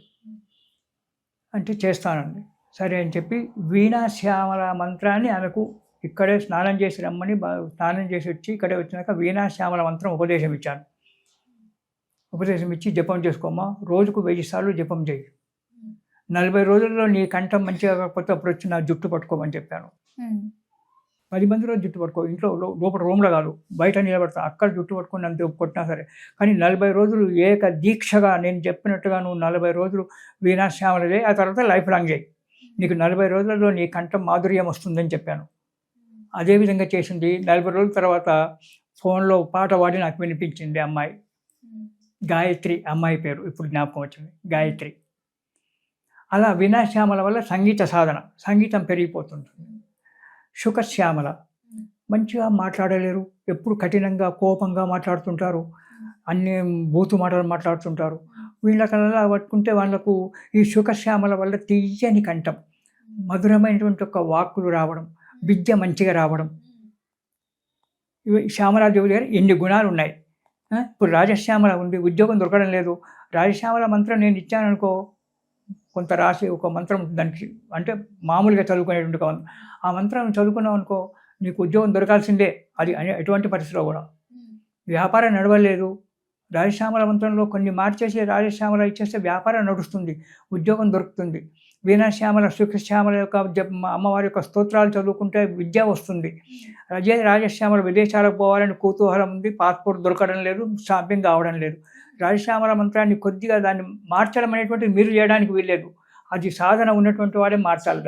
అంటే చేస్తానండి. సరే అని చెప్పి వీణాశ్యామల మంత్రాన్ని ఆమెకు ఇక్కడే స్నానం చేసి రమ్మని, స్నానం చేసి వచ్చి ఇక్కడే వచ్చినాక వీణాశ్యామల మంత్రం ఉపదేశం ఇచ్చాను. ఉపదేశం ఇచ్చి జపం చేసుకోమా, రోజుకు 1000 సార్లు జపం చేయి, 40 రోజుల్లో నీ కంఠం మంచిగా కాకపోతే అప్పుడు వచ్చి నా జుట్టు పట్టుకోమని చెప్పాను. 10 మందిలో జుట్టు పట్టుకో, ఇంట్లో లోపల రూమ్లో కాదు, బయట నిలబడతా, అక్కడ జుట్టు పట్టుకొని అంతే కొట్టినా సరే, కానీ 40 రోజులు ఏక దీక్షగా నేను చెప్పినట్టుగా నువ్వు 40 రోజులు వీణాశ్యామల చేయి, ఆ తర్వాత లైఫ్ లాంగ్ చేయి, నీకు 40 రోజులలో నీ కంఠం మాధుర్యం వస్తుందని చెప్పాను. అదేవిధంగా చేసింది. 40 రోజుల తర్వాత ఫోన్లో పాట పాడి నాకు వినిపించింది అమ్మాయి, గాయత్రి అమ్మాయి పేరు, ఇప్పుడు జ్ఞాపకం వచ్చింది, గాయత్రి. అలా వీణాశ్యామల వల్ల సంగీత సాధన, సంగీతం పెరిగిపోతుంటుంది. శుకశ్యామల మంచిగా మాట్లాడలేరు, ఎప్పుడు కఠినంగా కోపంగా మాట్లాడుతుంటారు, అన్ని బూతు మాటలు మాట్లాడుతుంటారు. వీళ్ళకల్లా పట్టుకుంటే వాళ్ళకు ఈ శుకశ్యామల వల్ల తీయని కంఠం, మధురమైనటువంటి ఒక వాక్కులు రావడం, విద్య మంచిగా రావడం. ఇవి శ్యామలాదేవి దగ్గర ఎన్ని గుణాలు ఉన్నాయి. ఇప్పుడు రాజశ్యామల ఉంది, ఉద్యోగం దొరకడం లేదు, రాజశ్యామల మంత్రం నేను ఇచ్చాను అనుకో, కొంత రాసి ఒక మంత్రం దానికి అంటే మామూలుగా చదువుకునేటువంటి ఆ మంత్రం చదువుకున్నావు అనుకో, నీకు ఉద్యోగం దొరకాల్సిందే. అది ఎటువంటి పరిస్థితిలో కూడా వ్యాపారం నడవలేదు, రాజశ్యామల మంత్రంలో కొన్ని మార్చేసి రాజశ్యామల ఇచ్చేస్తే వ్యాపారం నడుస్తుంది, ఉద్యోగం దొరుకుతుంది. వీణాశ్యామల శుకశ్యామల యొక్క అమ్మవారి యొక్క స్తోత్రాలు చదువుకుంటే విద్య వస్తుంది. రాజశ్యామల విదేశాలకు పోవాలని కుతూహలం ఉంది, పాస్పోర్ట్ దొరకడం లేదు, షాపింగ్ కావడం లేదు. రాజశ్యామల మంత్రాన్ని కొద్దిగా దాన్ని మార్చడం అనేటువంటిది మీరు చేయడానికి వీల్లేదు, అది సాధన ఉన్నటువంటి వాడే మార్చాలి.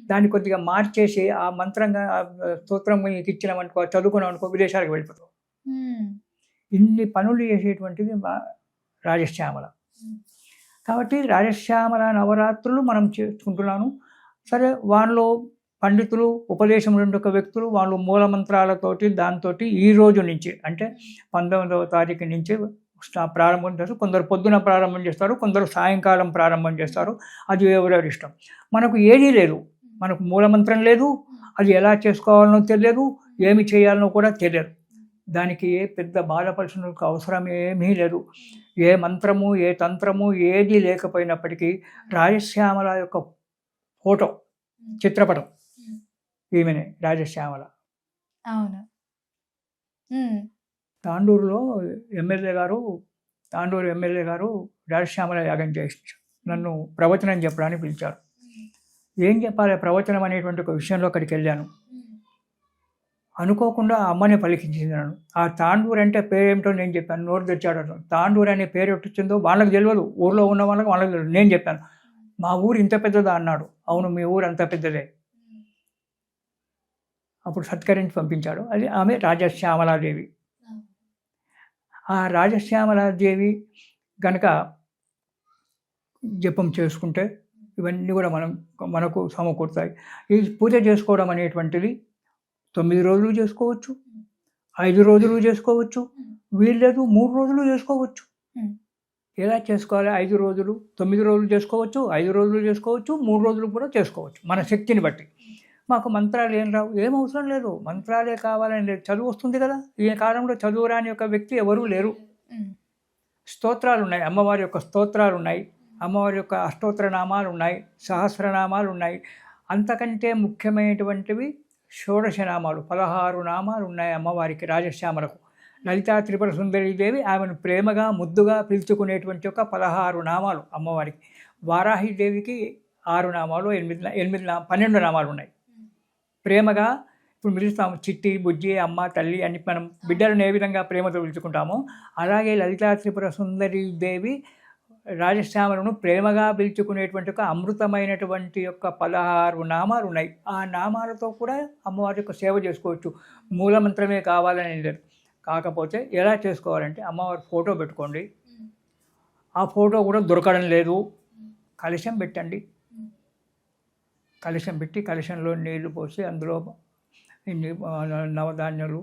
దాన్ని కొద్దిగా మార్చేసి ఆ మంత్రంగా స్తోత్రం ఇచ్చినామనుకో, చదువుకున్నాం అనుకో, విదేశాలకు వెళ్ళిపోతాం. ఇన్ని పనులు చేసేటువంటిది రాజశ్యామల. కాబట్టి రాజశ్యామల నవరాత్రులు మనం చేసుకుంటున్నాను. సరే, వాళ్ళు పండితులు, ఉపదేశం రెండు ఒక వ్యక్తులు, వాళ్ళు మూలమంత్రాలతోటి దాంతో ఈ రోజు నుంచి అంటే 19వ తారీఖు నుంచి ప్రారంభం చేస్తారు. కొందరు పొద్దున ప్రారంభం చేస్తారు, కొందరు సాయంకాలం ప్రారంభం చేస్తారు, అది ఎవరెవరి ఇష్టం. మనకు ఏదీ లేదు, మనకు మూలమంత్రం లేదు, అది ఎలా చేసుకోవాలనో తెలియదు, ఏమి చేయాలనో కూడా తెలియదు. దానికి ఏ పెద్ద బాధపరిచిన అవసరం ఏమీ లేదు. ఏ మంత్రము, ఏ తంత్రము ఏది లేకపోయినప్పటికీ రాజశ్యామల యొక్క ఫోటో, చిత్రపటం, ఈమెనే రాజశ్యామల. అవును. తాండూరులో తాండూరు ఎమ్మెల్యే గారు రాజశ్యామల యాగం చేసి నన్ను ప్రవచనం చెప్పడానికి పిలిచారు. ఏం చెప్పాలి ప్రవచనం అనేటువంటి ఒక విషయంలో అక్కడికి వెళ్ళాను. అనుకోకుండా ఆ అమ్మని పలికించింది నన్ను. ఆ తాండూరు అంటే పేరేమిటో నేను చెప్పాను, నోరు తెచ్చాడు. తాండూరు అనే పేరు వచ్చిందో వాళ్ళకి తెలియదు, ఊళ్ళో ఉన్న వాళ్ళకి తెలియదు. నేను చెప్పాను, మా ఊరు ఇంత పెద్దదా అన్నాడు. అవును, మీ ఊరు అంత పెద్దదే. అప్పుడు సత్కరించి పంపించాడు. అది ఆమె రాజశ్యామలాదేవి. ఆ రాజశ్యామలాదేవి గనక జపం చేసుకుంటే ఇవన్నీ కూడా మనకు సమకూరుతాయి. ఈ పూజ చేసుకోవడం అనేటువంటిది 9 రోజులు చేసుకోవచ్చు, 5 రోజులు చేసుకోవచ్చు, వీళ్ళేదు 3 రోజులు చేసుకోవచ్చు. ఎలా చేసుకోవాలి? 5 రోజులు, 9 రోజులు చేసుకోవచ్చు, 5 రోజులు చేసుకోవచ్చు, 3 రోజులు కూడా చేసుకోవచ్చు, మన శక్తిని బట్టి. మాకు మంత్రాలు ఏం రావు. ఏం అవసరం లేదు, మంత్రాలే కావాలని లేదు. చదువు వస్తుంది కదా. ఈ కాలంలో చదువు రాని యొక్క వ్యక్తి ఎవరూ లేరు. స్తోత్రాలు ఉన్నాయి, అమ్మవారి యొక్క స్తోత్రాలు ఉన్నాయి, అమ్మవారి యొక్క అష్టోత్తర నామాలు ఉన్నాయి, సహస్రనామాలు ఉన్నాయి. అంతకంటే ముఖ్యమైనటువంటివి షోడశనామాలు, 16 నామాలు ఉన్నాయి అమ్మవారికి, రాజశ్యామలకు. లలితా త్రిపుర సుందరీదేవి ఆమెను ప్రేమగా ముద్దుగా పిలుచుకునేటువంటి ఒక 16 నామాలు అమ్మవారికి. వారాహిదేవికి 6 నామాలు, 12 నామాలు ఉన్నాయి. ప్రేమగా ఇప్పుడు పిలుస్తాము చిట్టి, బుజ్జి, అమ్మ, తల్లి అని మనం బిడ్డలను ఏ విధంగా ప్రేమతో పిలుచుకుంటామో అలాగే లలితా త్రిపుర సుందరీదేవి రాజశ్యామలను ప్రేమగా పిలుచుకునేటువంటి ఒక అమృతమైనటువంటి యొక్క 16 నామాలు ఉన్నాయి. ఆ నామాలతో కూడా అమ్మవారి యొక్క సేవ చేసుకోవచ్చు. మూలమంత్రమే కావాలని లేదు. కాకపోతే ఎలా చేసుకోవాలంటే అమ్మవారి ఫోటో పెట్టుకోండి. ఆ ఫోటో కూడా దొరకడం లేదు. కలశం పెట్టండి. కలశం పెట్టి కలశంలో నీళ్లు పోసి అందులో నవధాన్యాలు,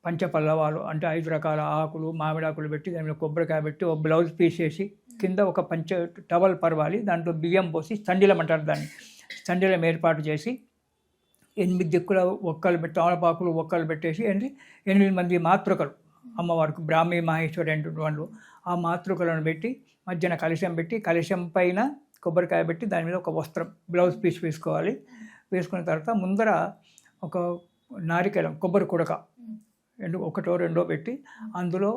పంచపల్లవాలు అంటే 5 రకాల ఆకులు, మామిడాకులు పెట్టి దానిలో కొబ్బరికాయ పెట్టి ఒక బ్లౌజ్ పీస్ వేసి కింద ఒక టవల్ పరవాలి. దాంట్లో బియ్యం పోసి చండిలం అంటారు దాన్ని, చండిలం ఏర్పాటు చేసి 8 దిక్కుల ఒక్కలు పెట్టి తమలపాకులు ఒక్కలు పెట్టేసి 8 మంది మాతృకలు అమ్మవారికి, బ్రాహ్మీ మహేశ్వరి అనేటువంటి ఆ మాతృకలను పెట్టి మధ్యన కలశం పెట్టి కలశం పైన కొబ్బరికాయ పెట్టి దాని మీద ఒక వస్త్రం బ్లౌజ్ పీస్ వేసుకోవాలి. వేసుకున్న తర్వాత ముందర ఒక నారికేలం కొబ్బరి కుడక ఒకటో రెండో పెట్టి అందులో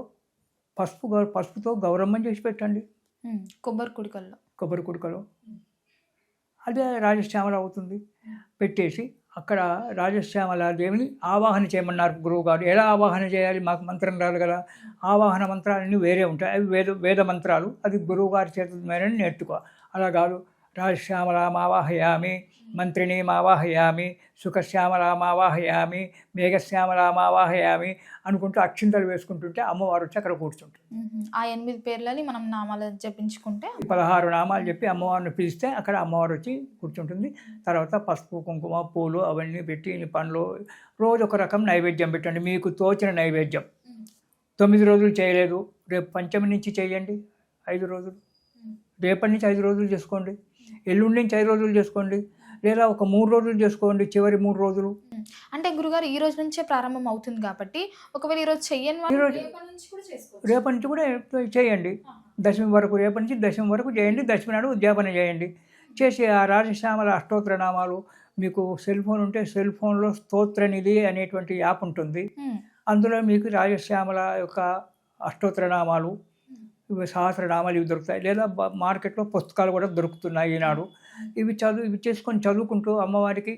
పసుపుతో గౌరమ్మని చేసి పెట్టండి. కొబ్బరి కుడకలో అదే రాజశ్యామల అవుతుంది. పెట్టేసి అక్కడ రాజశ్యామల దేవిని ఆవాహన చేయమన్నారు గురువు గారు. ఎలా ఆవాహన చేయాలి, మాకు మంత్రం రాదు కదా. ఆవాహన మంత్రాలన్నీ వేరే ఉంటాయి, అవి వేద మంత్రాలు. అది గురువు గారి చేత మేరని నేర్చుకో. అలా కాదు, రాజశ్యామలామావాహయామి, మంత్రిణీమావాహయామి, సుఖశ్యామలామావాహయామి, మేఘశ్యామలామావాహయామి అనుకుంటూ అక్షింతలు వేసుకుంటుంటే అమ్మవారు వచ్చి అక్కడ కూర్చుంటుంది. ఆ 8 పేర్లని మనం నామాలు జపించుకుంటే 16 నామాలు చెప్పి అమ్మవారిని పిలిస్తే అక్కడ అమ్మవారు వచ్చి కూర్చుంటుంది. తర్వాత పసుపు, కుంకుమ, పూలు అవన్నీ పెట్టి పండ్లు రోజు ఒక రకం నైవేద్యం పెట్టండి. మీకు తోచిన నైవేద్యం. 9 రోజులు చేయలేదు, రేపు పంచమి నుంచి చేయండి 5 రోజులు. రేపటి నుంచి 5 రోజులు చేసుకోండి. ఎల్లుండి నుంచి 5 రోజులు చేసుకోండి. లేదా ఒక 3 రోజులు చేసుకోండి, చివరి 3 రోజులు. అంటే గురుగారు ఈ రోజు నుంచే ప్రారంభం అవుతుంది కాబట్టి ఒకవేళ ఈరోజు చెయ్యని రేపటి నుంచి కూడా చేయండి. దశమి వరకు, రేపటి నుంచి దశమి వరకు చేయండి. దశమి నాడు ఉద్యాపన చేయండి. చేసి ఆ రాజశ్యామల అష్టోత్తర నామాలు, మీకు సెల్ ఫోన్ ఉంటే సెల్ ఫోన్లో స్తోత్ర నిధి అనేటువంటి యాప్ ఉంటుంది. అందులో మీకు రాజశ్యామల యొక్క అష్టోత్తర నామాలు, సహస్రనామాలు ఇవి దొరుకుతాయి. లేదా మార్కెట్లో పుస్తకాలు కూడా దొరుకుతున్నాయి ఈనాడు. ఇవి చేసుకొని చదువుకుంటూ అమ్మవారికి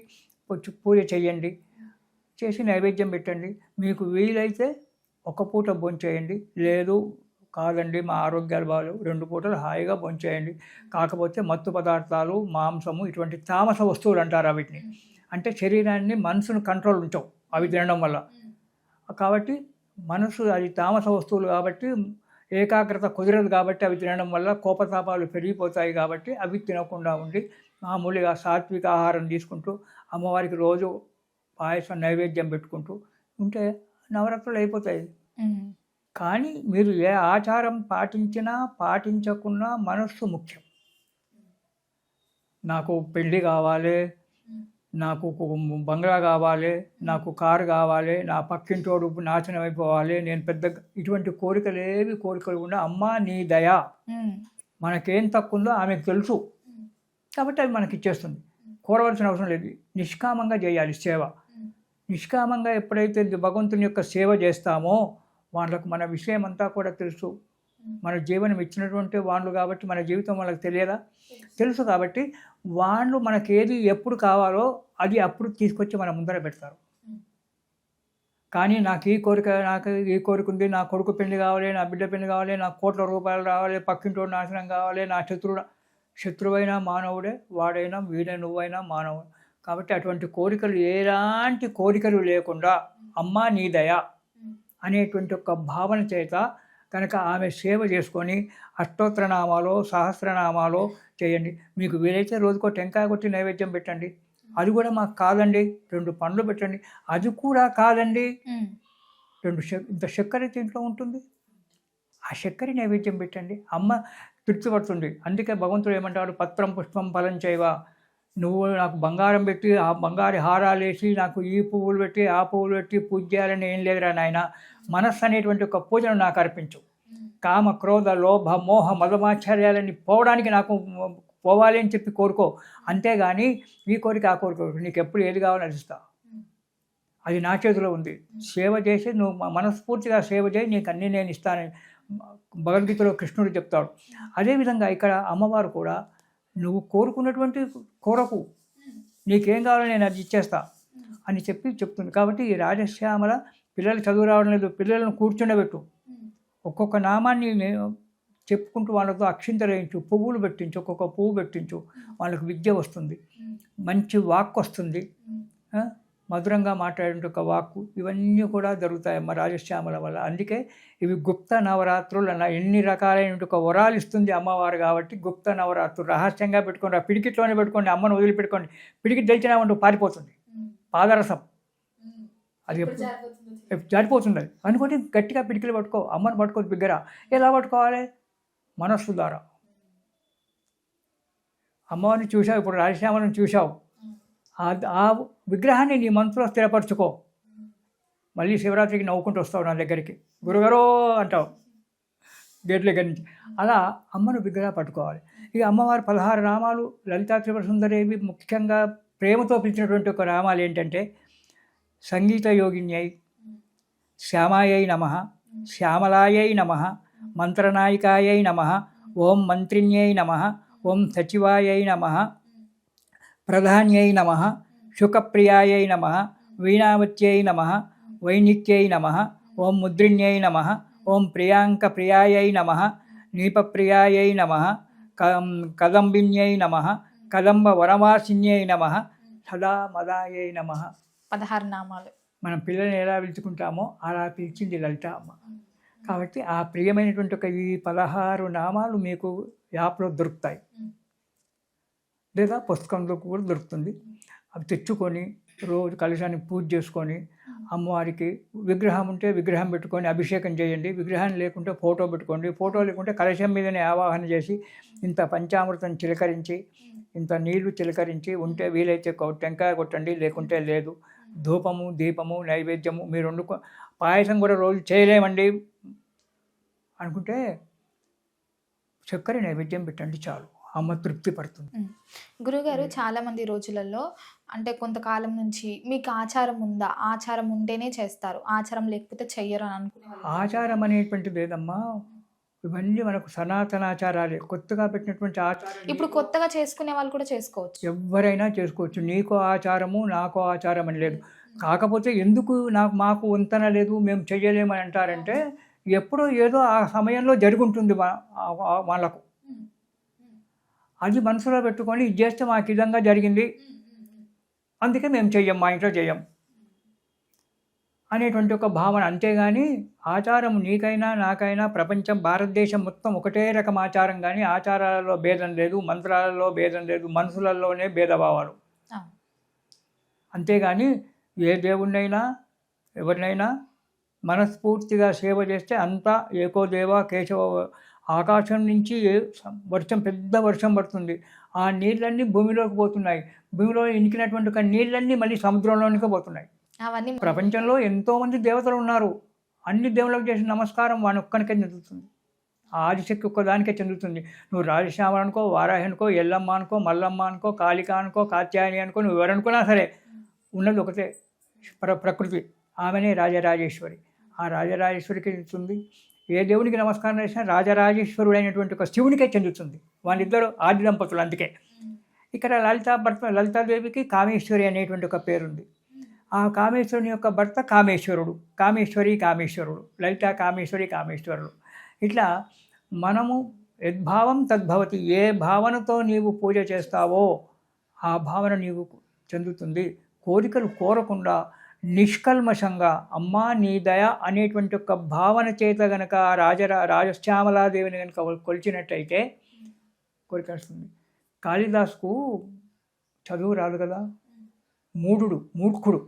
పూజ చేయండి. చేసి నైవేద్యం పెట్టండి. మీకు వీలైతే ఒక పూట భోంచేయండి. లేదు కాదండి మా ఆరోగ్యాలు బాగాలేవు, 2 పూటలు హాయిగా భోంచేయండి. కాకపోతే మత్తు పదార్థాలు, మాంసము, ఇటువంటి తామస వస్తువులు అంటారు వీటిని. అంటే శరీరాన్ని, మనసును కంట్రోల్ ఉంచావు అవి తినడం వల్ల. కాబట్టి మనసు అది తామస వస్తువులు కాబట్టి ఏకాగ్రత కుదరదు. కాబట్టి అవి తినడం వల్ల కోపతాపాలు పెరిగిపోతాయి. కాబట్టి అవి తినకుండా ఉండి మామూలుగా సాత్విక ఆహారం తీసుకుంటూ అమ్మవారికి రోజు పాయసం నైవేద్యం పెట్టుకుంటూ ఉంటే నవరాత్రులు అయిపోతాయి. కానీ మీరు ఏ ఆచారం పాటించినా పాటించకున్నా మనస్సు ముఖ్యం. నాకు పెళ్ళి కావాలి, నాకు బంగ్లా కావాలి, నాకు కారు కావాలి, నా పక్కింటోడు నాశనం అయిపోవాలి, నేను పెద్ద ఇటువంటి కోరికలు కూడా అమ్మ నీ దయా, మనకేం తక్కువ ఉందో ఆమెకు తెలుసు కాబట్టి అవి మనకి ఇచ్చేస్తుంది. కోరవలసిన అవసరం లేదు. నిష్కామంగా చేయాలి సేవ. నిష్కామంగా ఎప్పుడైతే భగవంతుని యొక్క సేవ చేస్తామో వాళ్ళకు మన విషయం అంతా కూడా తెలుసు. మన జీవనం ఇచ్చినటువంటి వాళ్ళు కాబట్టి మన జీవితం వాళ్ళకి తెలియదా? తెలుసు. కాబట్టి వాళ్ళు మనకేది ఎప్పుడు కావాలో అది అప్పుడు తీసుకొచ్చి మన ముందర పెడతారు. కానీ నాకు ఈ కోరిక ఉంది, నా కొడుకు పెళ్లి కావాలి, నా బిడ్డ పెళ్లి కావాలి, నాకు కోట్ల రూపాయలు రావాలి, పక్కింటోడు నాశనం కావాలి, నా శత్రువైనా మానవుడే, వాడైనా వీడే, నువ్వైనా మానవుడు. కాబట్టి అటువంటి కోరికలు, ఎలాంటి కోరికలు లేకుండా అమ్మా నీ దయ అనేటువంటి ఒక భావన చేత కనుక ఆమె సేవ చేసుకొని అష్టోత్తరనామాలో సహస్రనామాలో చేయండి. మీకు వీలైతే రోజుకో టెంకాయ కొట్టి నైవేద్యం పెట్టండి. అది కూడా మాకు కాదండి 2 పండ్లు పెట్టండి. అది కూడా కాదండి 2 ఇంత చక్కెర దీంట్లో ఉంటుంది, ఆ చక్కెర నైవేద్యం పెట్టండి. అమ్మ తృప్తి పడుతుంది. అందుకే భగవంతుడు ఏమంటాడు, పత్రం పుష్పం ఫలం చేయవా, నువ్వు నాకు బంగారం పెట్టి ఆ బంగారు హారాలు వేసి నాకు ఈ పువ్వులు పెట్టి ఆ పువ్వులు పెట్టి పూజ చేయాలని ఏం లేదురా నాయన. మనస్సు అనేటువంటి ఒక పూజను నాకు అర్పించు. కామ క్రోధ లోభ మోహ మదమాశ్చర్యాలని పోవడానికి నాకు పోవాలి అని చెప్పి కోరుకో. అంతేగాని ఈ కోరిక ఆ కోరిక నీకు ఎప్పుడు ఏది కావాలో అది ఇస్తా. అది నా చేతిలో ఉంది. సేవ చేసి నువ్వు మనస్ఫూర్తిగా సేవ చేయి, నీకు అన్నీ నేను ఇస్తానని భగవద్గీతలో కృష్ణుడు చెప్తాడు. అదేవిధంగా ఇక్కడ అమ్మవారు కూడా నువ్వు కోరుకున్నటువంటి కోరకు నీకేం కావాలో నేను అది ఇచ్చేస్తా అని చెప్తుంది. కాబట్టి ఈ రాజశ్యామల పిల్లలు చదువు రావడం లేదు, పిల్లలను కూర్చుండబెట్టు, ఒక్కొక్క నామాన్ని చెప్పుకుంటూ వాళ్ళతో అక్షింతలు వేయించు, పువ్వులు పెట్టించు, ఒక్కొక్క పువ్వు పెట్టించు, వాళ్ళకు విద్య వస్తుంది, మంచి వాక్కు వస్తుంది, మధురంగా మాట్లాడే ఒక వాక్కు, ఇవన్నీ కూడా జరుగుతాయమ్మ రాజశ్యామల వల్ల. అందుకే ఇవి గుప్త నవరాత్రులు అన్న ఎన్ని రకాలైన ఒక వరాలు ఇస్తుంది అమ్మవారు. కాబట్టి గుప్త నవరాత్రులు రహస్యంగా పెట్టుకోండి, ఆ పిడికిట్లోనే పెట్టుకోండి, అమ్మను వదిలిపెట్టుకోండి. పిడికి తెలిసినామంటూ పారిపోతుంది పాదరసం, అది జారిపోతుంది. అది అనుకోండి గట్టిగా పిడికిలు పట్టుకో, అమ్మను పట్టుకోదు బిగ్గర. ఎలా పట్టుకోవాలి? మనస్సు ద్వారా. అమ్మవారిని చూసావు, ఇప్పుడు రాజశ్యామలను చూసావు, ఆ విగ్రహాన్ని నీ మనసులో స్థిరపరచుకో. మళ్ళీ శివరాత్రికి నవ్వుకుంటూ వస్తావు నా దగ్గరికి, గురుగారో అంటావు గేట్ల దగ్గర నుంచి. అలా అమ్మను విగ్రహ పట్టుకోవాలి. ఇక అమ్మవారి 16 నామాలు లలితా త్రిపుర సుందరేవి ముఖ్యంగా ప్రేమతో పిలిచినటువంటి ఒక నామాలు ఏంటంటే సంగీత యోగిన్యై, శ్యామాయై నమః, శ్యామలాయై నమః, మంత్రనాయికాయై నమః, ఓం మంత్రిణ్యై నమః, ఓం సచివాయై నమః, ప్రధాన్యై నమః, శుకప్రియాయై నమః, వీణావత్యై నమః, వైనిక్యై నమః, ఓం ముద్రిణ్యై నమః, ఓం ప్రియాంకప్రియాయై నమః, నీపప్రియాయై నమః, కదంబిన్యై నమః, కదంబ వనవాసిన్యై నమః, సదా మదాయై నమః. 16 నామాలు. మనం పిల్లల్ని ఎలా పిలుచుకుంటామో అలా పిలిచింది లలిత అమ్మ. కాబట్టి ఆ ప్రియమైనటువంటి ఒక ఈ 16 నామాలు మీకు యాప్లో దొరుకుతాయి, లేదా పుస్తకంలో కూడా దొరుకుతుంది. అవి తెచ్చుకొని రోజు కలశాన్ని పూజ చేసుకొని అమ్మవారికి విగ్రహం ఉంటే విగ్రహం పెట్టుకొని అభిషేకం చేయండి. విగ్రహం లేకుంటే ఫోటో పెట్టుకోండి. ఫోటో లేకుంటే కలశం మీదనే ఆవాహన చేసి ఇంత పంచామృతం చిలకరించి, ఇంత నీళ్లు చిలకరించి ఉంటే వీలైతే టెంకాయ కొట్టండి, లేకుంటే లేదు. ధూపము దీపము నైవేద్యము మీరు వండుకో. పాయసం కూడా రోజు చేయలేమండి అనుకుంటే చక్కెర నైవేద్యం పెట్టండి చాలు, అమ్మ తృప్తి పడుతుంది. గురుగారు, చాలా మంది రోజులలో అంటే కొంతకాలం నుంచి మీకు ఆచారం ఉందా, ఆచారం ఉంటేనే చేస్తారు, ఆచారం లేకపోతే చెయ్యరు అని అనుకునే ఆచారం అనేటువంటిది లేదమ్మా, ఇవన్నీ మనకు సనాతనాచారాలే. కొత్తగా పెట్టినటువంటి ఆచారం ఇప్పుడు కొత్తగా చేసుకునే వాళ్ళు కూడా చేసుకోవచ్చు, ఎవరైనా చేసుకోవచ్చు. నీకో ఆచారము నాకో ఆచారం అని లేదు. కాకపోతే ఎందుకు మాకు వంతన లేదు మేము చెయ్యలేమని అంటారంటే ఎప్పుడో ఏదో ఆ సమయంలో జరుగుంటుంది వాళ్ళకు. అది మనసులో పెట్టుకొని ఇది చేస్తే మాకు విధంగా జరిగింది అందుకే మేము చెయ్యం, మా ఇంట్లో చెయ్యం అనేటువంటి ఒక భావన. అంతేగాని ఆచారం నీకైనా నాకైనా ప్రపంచం భారతదేశం మొత్తం ఒకటే రకం ఆచారం, కానీ ఆచారాలలో భేదం లేదు, మంత్రాలలో భేదం లేదు, మనసులలోనే భేదభావాలు. అంతేగాని ఏ దేవుణ్ణైనా ఎవరినైనా మనస్ఫూర్తిగా సేవ చేస్తే అంతా ఏకోదేవ కేశవ. ఆకాశం నుంచి వర్షం, పెద్ద వర్షం పడుతుంది, ఆ నీళ్ళన్నీ భూమిలోకి పోతున్నాయి, భూమిలో ఇనికినటువంటి ఒక నీళ్ళన్నీ మళ్ళీ సముద్రంలోనికి పోతున్నాయి. అవన్నీ ప్రపంచంలో ఎంతోమంది దేవతలు ఉన్నారు, అన్ని దేవుళ్ళకి చేసిన నమస్కారం వాని ఒక్కనికే చెందుతుంది, ఆదిశక్తి ఒక్కదానికే చెందుతుంది. నువ్వు రాజశ్యామ అనుకో, వారాహి అనుకో, ఎల్లమ్మ అనుకో, మల్లమ్మ అనుకో, కాళిక అనుకో, కాత్యాయని అనుకో, నువ్వు ఎవరనుకున్నా సరే ఉన్నది ఒకటే ప్రకృతి, ఆమెనే రాజరాజేశ్వరి. ఆ రాజరాజేశ్వరికి చెందుతుంది. ఏ దేవునికి నమస్కారం చేసినా రాజరాజేశ్వరుడు అయినటువంటి ఒక శివునికే చెందుతుంది. వాళ్ళిద్దరు ఆది దంపతులు. అందుకే ఇక్కడ లలితాదేవికి కామేశ్వరి అనేటువంటి ఒక పేరుంది. ఆ కామేశ్వరుని యొక్క భర్త కామేశ్వరుడు, కామేశ్వరుడు, లలిత కామేశ్వరి కామేశ్వరుడు. ఇట్లా మనము యద్భావం తద్భవతి, ఏ భావనతో నీవు పూజ చేస్తావో ఆ భావన నీవు చెందుతుంది. కోరికలు కోరకుండా నిష్కల్మషంగా అమ్మా నీ దయ అనేటువంటి ఒక భావన చేత గనక రాజశ్యామలాదేవిని కనుక కొలిచినట్టయితే కోరిక వస్తుంది. కాళిదాసుకు చదువు రాదు కదా, మూర్ఖుడు,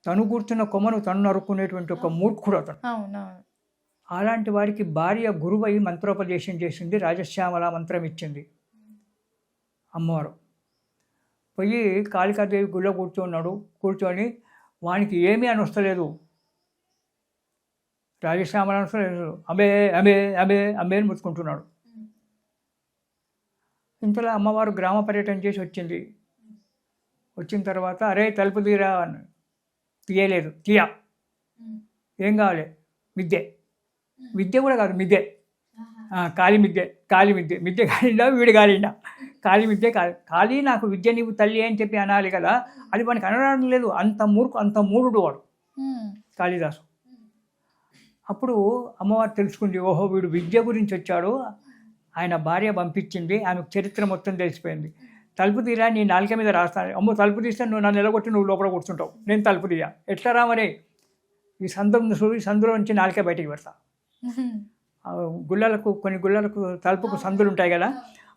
తను కూర్చున్న కొమ్మను తను నరుక్కునేటువంటి ఒక మూర్ఖుడు అతను. అలాంటి వారికి భార్య గురువై మంత్రోపదేశం చేసింది, రాజశ్యామల మంత్రం ఇచ్చింది అమ్మవారు. పోయి కాళికాదేవి గుళ్ళో కూర్చొని వానికి ఏమీ అని వస్తలేదు, రాజశ్యామల అనొస్తలేదు, అబే అబే అబే అబే అని ముట్టుకుంటున్నాడు. ఇంతలో అమ్మవారు గ్రామ పర్యటన చేసి వచ్చింది. వచ్చిన తర్వాత అరే తలుపు తీరా అని తీయలేదు. ఏం కావాలి? విద్య కూడా కాదు, మిద్దె, కాళీ మిద్దె కాలిండా వీడు కాలిండా, కాళీ మిద్దె కాళీ నాకు విద్య నీవు తల్లి అని చెప్పి అనాలి కదా, అది వానికి అనడం లేదు. అంత మూఢుడు వాడు కాళిదాసు. అప్పుడు అమ్మవారు తెలుసుకుంది, ఓహో వీడు విద్య గురించి వచ్చాడు, ఆయన భార్య పంపించింది, ఆమెకు చరిత్ర మొత్తం తెలిసిపోయింది. తలుపు తీరా నీ నాలుక మీద రాస్తాను. అమ్మో తలుపు తీస్తే నువ్వు నన్ను నిలగొట్టి నువ్వు లోపల కూర్చుంటావు, నేను తలుపు తీయా, ఎట్లా రామరే ఈ సందులో నుంచి నాలుక బయటికి పెడతా. కొన్ని గుళ్ళలకు తలుపుకు సందులు ఉంటాయి కదా,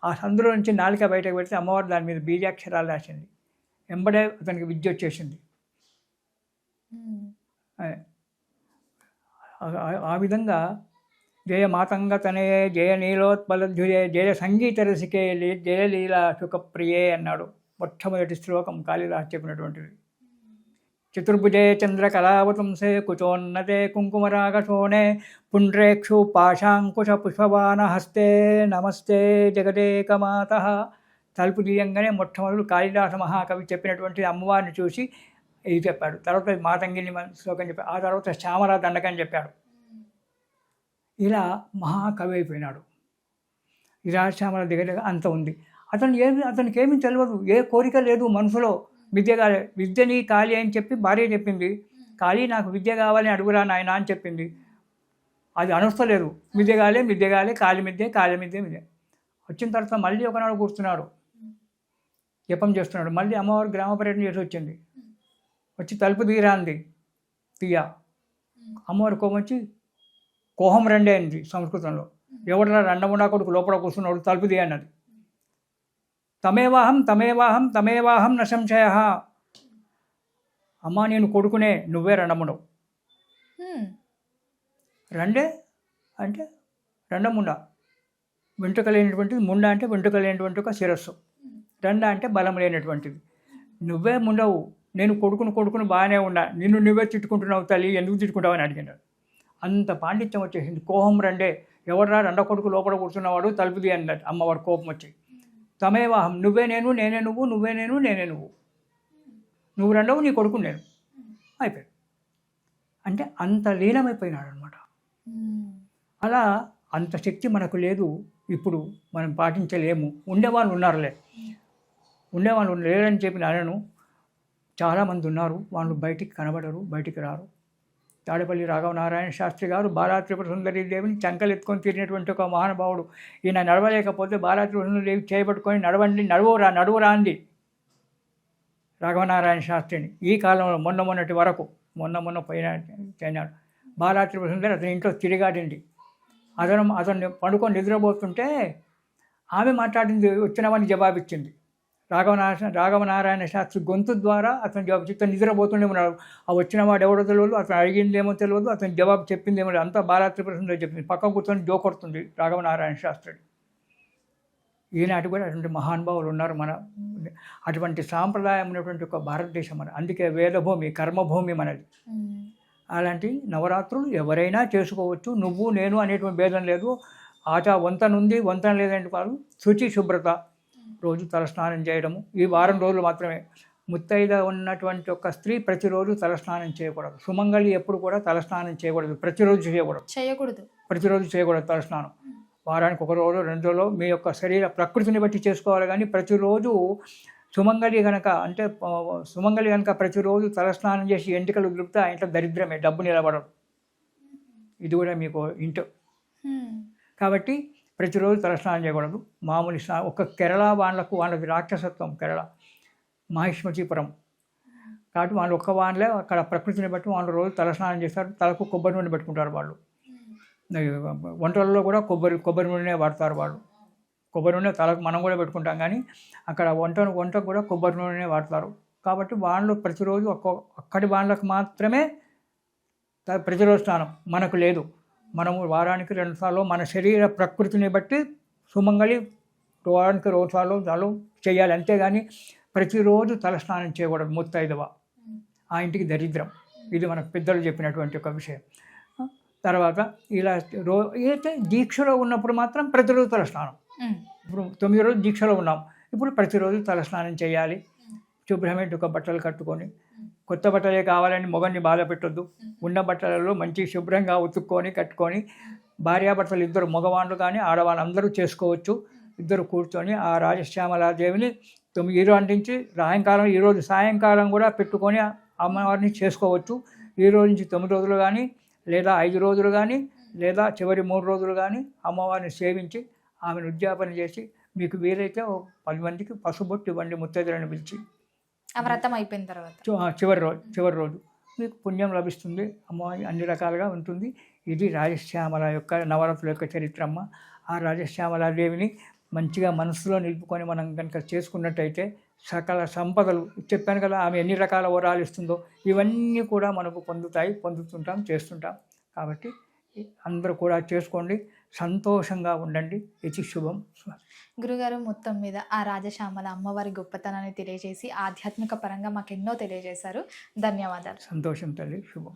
ఆ సందులో నుంచి నాలుక బయటకు పెడితే అమ్మవారు దాని మీద బీజాక్షరాలు రాసింది. ఎంబడే అతనికి విద్య వచ్చేసింది. ఆ విధంగా జయ మాతంగ తనయే జయ నీలోత్పలధ్యుయే జయ సంగీత రసికే జయ లీలా సుఖప్రియే అన్నాడు మొట్టమొదటి శ్లోకం కాళిదాసు చెప్పినటువంటిది. చతుర్భుజే చంద్రకళావతంసే కుచోన్నతే కుంకుమరాగశోణే పుండ్రేక్షు పాశాంకుశ పుష్పవాన హస్తే నమస్తే జగదేకమాత. తలుపు తీయంగానే మొట్టమొదటి కాళిదాస మహాకవి చెప్పినటువంటి అమ్మవారిని చూసి ఇది చెప్పాడు. తర్వాత మాతంగిని శ్లోకం చెప్పాడు. ఆ తర్వాత శ్యామలా దండకని చెప్పాడు. ఇలా మహాకవి అయిపోయినాడు. ఈ రాజశ్యామల దగ్గర అంత ఉంది. అతనికి ఏమీ తెలియదు, ఏ కోరిక లేదు మనసులో. విద్యని కాళీ అని చెప్పి భార్య చెప్పింది, కాళీ నాకు విద్య కావాలని అడుగురా నాయన అని చెప్పింది. అది అనొస్తలేదు, విద్య కాలే కాళీ మిద్య. వచ్చిన తర్వాత మళ్ళీ ఒకనాడు కూర్చున్నాడు, జపం చేస్తున్నాడు. మళ్ళీ అమ్మవారు గ్రామ పర్యటన చేసి వచ్చింది. వచ్చి తలుపు తీరా అంది. అమ్మవారి కోపం వచ్చి కోహం రెండే అయింది సంస్కృతంలో. ఎవడరా రెండముండా కొడుకు లోపల కూర్చున్నాడు, తలుపు తీయ అన్నది. తమేవాహం న సంశయ. అమ్మా నేను కొడుకునే, నువ్వే రెండముండవు. రెండే అంటే రెండముండ, వెంట్రుక లేనటువంటిది. ముండ అంటే వెంట్రుక లేనటువంటి ఒక శిరస్సు. రెండ అంటే బలం లేనటువంటిది. నువ్వే ముండవు, నేను కొడుకును బాగానే ఉన్నా, నిన్ను నువ్వే తిట్టుకుంటున్నావు తల్లి, ఎందుకు తిట్టుకుంటావు అని అడిగినాడు. అంత పాండిత్యం వచ్చేసింది. కోహం రెండే, ఎవడరా రెండ కొడుకు లోపల కూర్చున్నవాడు తలుపు తీ అన్నట్టు అమ్మవాడు కోపం వచ్చి. తమేవాహం నువ్వే నేను, నేనే నువ్వు, నువ్వే నేను, నేనే నువ్వు. నువ్వు రెండవు, నీ కొడుకు నేను అయిపోయాడు. అంటే అంత లీనమైపోయినాడు అనమాట. అలా అంత శక్తి మనకు లేదు, ఇప్పుడు మనం పాటించలేము. ఉండేవాళ్ళు లేరని చెప్పి అనను. చాలామంది ఉన్నారు, వాళ్ళు బయటికి కనబడరు, బయటికి రారు. తాడేపల్లి రాఘవనారాయణ శాస్త్రి గారు బాలా త్రిపుర సుందరి దేవిని చంకలు ఎత్తుకొని తిరిగినటువంటి ఒక మహానుభావుడు. ఈయన నడవలేకపోతే బాలా త్రిపుర సుందరి దేవి చేయబట్టుకొని నడువురా అంది రాఘవనారాయణ శాస్త్రిని. ఈ కాలంలో మొన్నటి వరకు పోయినాడు. బాలా త్రిపుర సుందరి అతని ఇంట్లో తిరిగాడింది. అతన్ని పడుకొని నిద్రపోతుంటే ఆమె మాట్లాడింది, వచ్చినవని జవాబిచ్చింది. రాఘవనారాయణ శాస్త్రి గొంతు ద్వారా అతను జవాబు చెప్తే నిద్రపోతుండే ఉన్నాడు. ఆ వచ్చిన వాడు ఎవడో తెలియదు, అతను అడిగిందేమో తెలియదు, అతను జవాబు చెప్పిందేమో అంతా బాలా త్రిపుర సుందరి చెప్పింది. పక్క కూర్చొని జోకొడుతుంది రాఘవనారాయణ శాస్త్రి. ఈనాటి కూడా అటువంటి మహానుభావులు ఉన్నారు. అటువంటి సాంప్రదాయం ఉన్నటువంటి ఒక భారతదేశం మన, అందుకే వేదభూమి కర్మభూమి మనది. అలాంటి నవరాత్రులు ఎవరైనా చేసుకోవచ్చు, నువ్వు నేను అనేటువంటి భేదం లేదు. వంతన లేదంటే వారు శుచి శుభ్రత, రోజు తలస్నానం చేయడము. ఈ వారం రోజులు మాత్రమే. ముత్తైద ఉన్నటువంటి ఒక స్త్రీ ప్రతిరోజు తలస్నానం చేయకూడదు. సుమంగళి ఎప్పుడు కూడా తలస్నానం చేయకూడదు, ప్రతిరోజు చేయకూడదు తలస్నానం. వారానికి ఒక రోజు 2 రోజులు మీ యొక్క శరీర ప్రకృతిని బట్టి చేసుకోవాలి. కానీ ప్రతిరోజు సుమంగళి కనుక ప్రతిరోజు తలస్నానం చేసి ఎంటికలు దులిపితే ఆ ఇంట్లో దరిద్రమే, డబ్బు నిలబడదు. ఇది కూడా మీకు ఇంట్లో. కాబట్టి ప్రతిరోజు తలస్నానం చేయకూడదు. మామూలు ఒక కేరళ వాళ్ళది రాక్షసత్వం. కేరళ మహిష్మతిపురం కాబట్టి వాళ్ళు ఒక్క వాళ్ళే అక్కడ ప్రకృతిని బట్టి వాళ్ళు రోజు తలస్నానం చేస్తారు. తలకు కొబ్బరి నూనె పెట్టుకుంటారు వాళ్ళు. వంటలలో కూడా కొబ్బరి నూనె వాడతారు వాళ్ళు. కొబ్బరి నూనె తలకు మనం కూడా పెట్టుకుంటాం, కానీ అక్కడ వంటకు కూడా కొబ్బరి నూనె వాడతారు. కాబట్టి వాళ్ళు ప్రతిరోజు అక్కడి వాళ్ళకు మాత్రమే ప్రతిరోజు స్నానం. మనకు లేదు. మనము వారానికి 2 సార్లు మన శరీర ప్రకృతిని బట్టి సుమంగళి వారానికి 2 సార్లు చేయాలి. అంతేగాని ప్రతిరోజు తలస్నానం చేయకూడదు ముత్తైదవ, ఆ ఇంటికి దరిద్రం. ఇది మనకు పెద్దలు చెప్పినటువంటి ఒక విషయం. తర్వాత ఇలా అయితే దీక్షలో ఉన్నప్పుడు మాత్రం ప్రతిరోజు తలస్నానం. ఇప్పుడు 9 రోజులు దీక్షలో ఉన్నాం, ఇప్పుడు ప్రతిరోజు తలస్నానం చేయాలి. శుభ్రమైన ఒక బట్టలు కట్టుకొని, కొత్త బట్టలే కావాలని మొగన్ని బాధ పెట్టొద్దు. ఉన్న బట్టలలో మంచి శుభ్రంగా ఉతుక్కొని కట్టుకొని, భార్యాభర్తలు ఇద్దరు మగవాళ్ళు కానీ ఆడవాళ్ళు అందరూ చేసుకోవచ్చు. ఇద్దరు కూర్చొని ఆ రాజశ్యామలాదేవిని 9 నుంచి సాయంకాలం, ఈరోజు సాయంకాలం కూడా పెట్టుకొని అమ్మవారిని చేసుకోవచ్చు. ఈ రోజు నుంచి 9 రోజులు కానీ, లేదా 5 రోజులు కానీ, లేదా చివరి 3 రోజులు కానీ అమ్మవారిని సేవించి ఆమెను ఉద్యాపన చేసి, మీకు వీలైతే 10 మందికి పసుబొట్టు ఇవ్వండి ముత్తైదులను పిలిచి. ఆ వ్రతం అయిపోయిన తర్వాత చివరి రోజు మీకు పుణ్యం లభిస్తుంది. అమ్మవారి అన్ని రకాలుగా ఉంటుంది. ఇది రాజశ్యామల యొక్క నవరాత్రుల యొక్క చరిత్రమ్మ. ఆ రాజశ్యామలాదేవిని మంచిగా మనసులో నిలుపుకొని మనం కనుక చేసుకున్నట్టయితే సకల సంపదలు, చెప్పాను కదా ఆమె ఎన్ని రకాల వరాలు ఇస్తుందో, ఇవన్నీ కూడా మనకు పొందుతుంటాం, చేస్తుంటాం. కాబట్టి అందరూ కూడా చేసుకోండి, సంతోషంగా ఉండండి. ఇది శుభం. గురుగారు, మొత్తం మీద ఆ రాజశ్యామల అమ్మవారి గొప్పతనాన్ని తెలియజేసి ఆధ్యాత్మిక పరంగా మాకు ఎన్నో తెలియజేశారు. ధన్యవాదాలు. సంతోషం తల్లి, శుభం.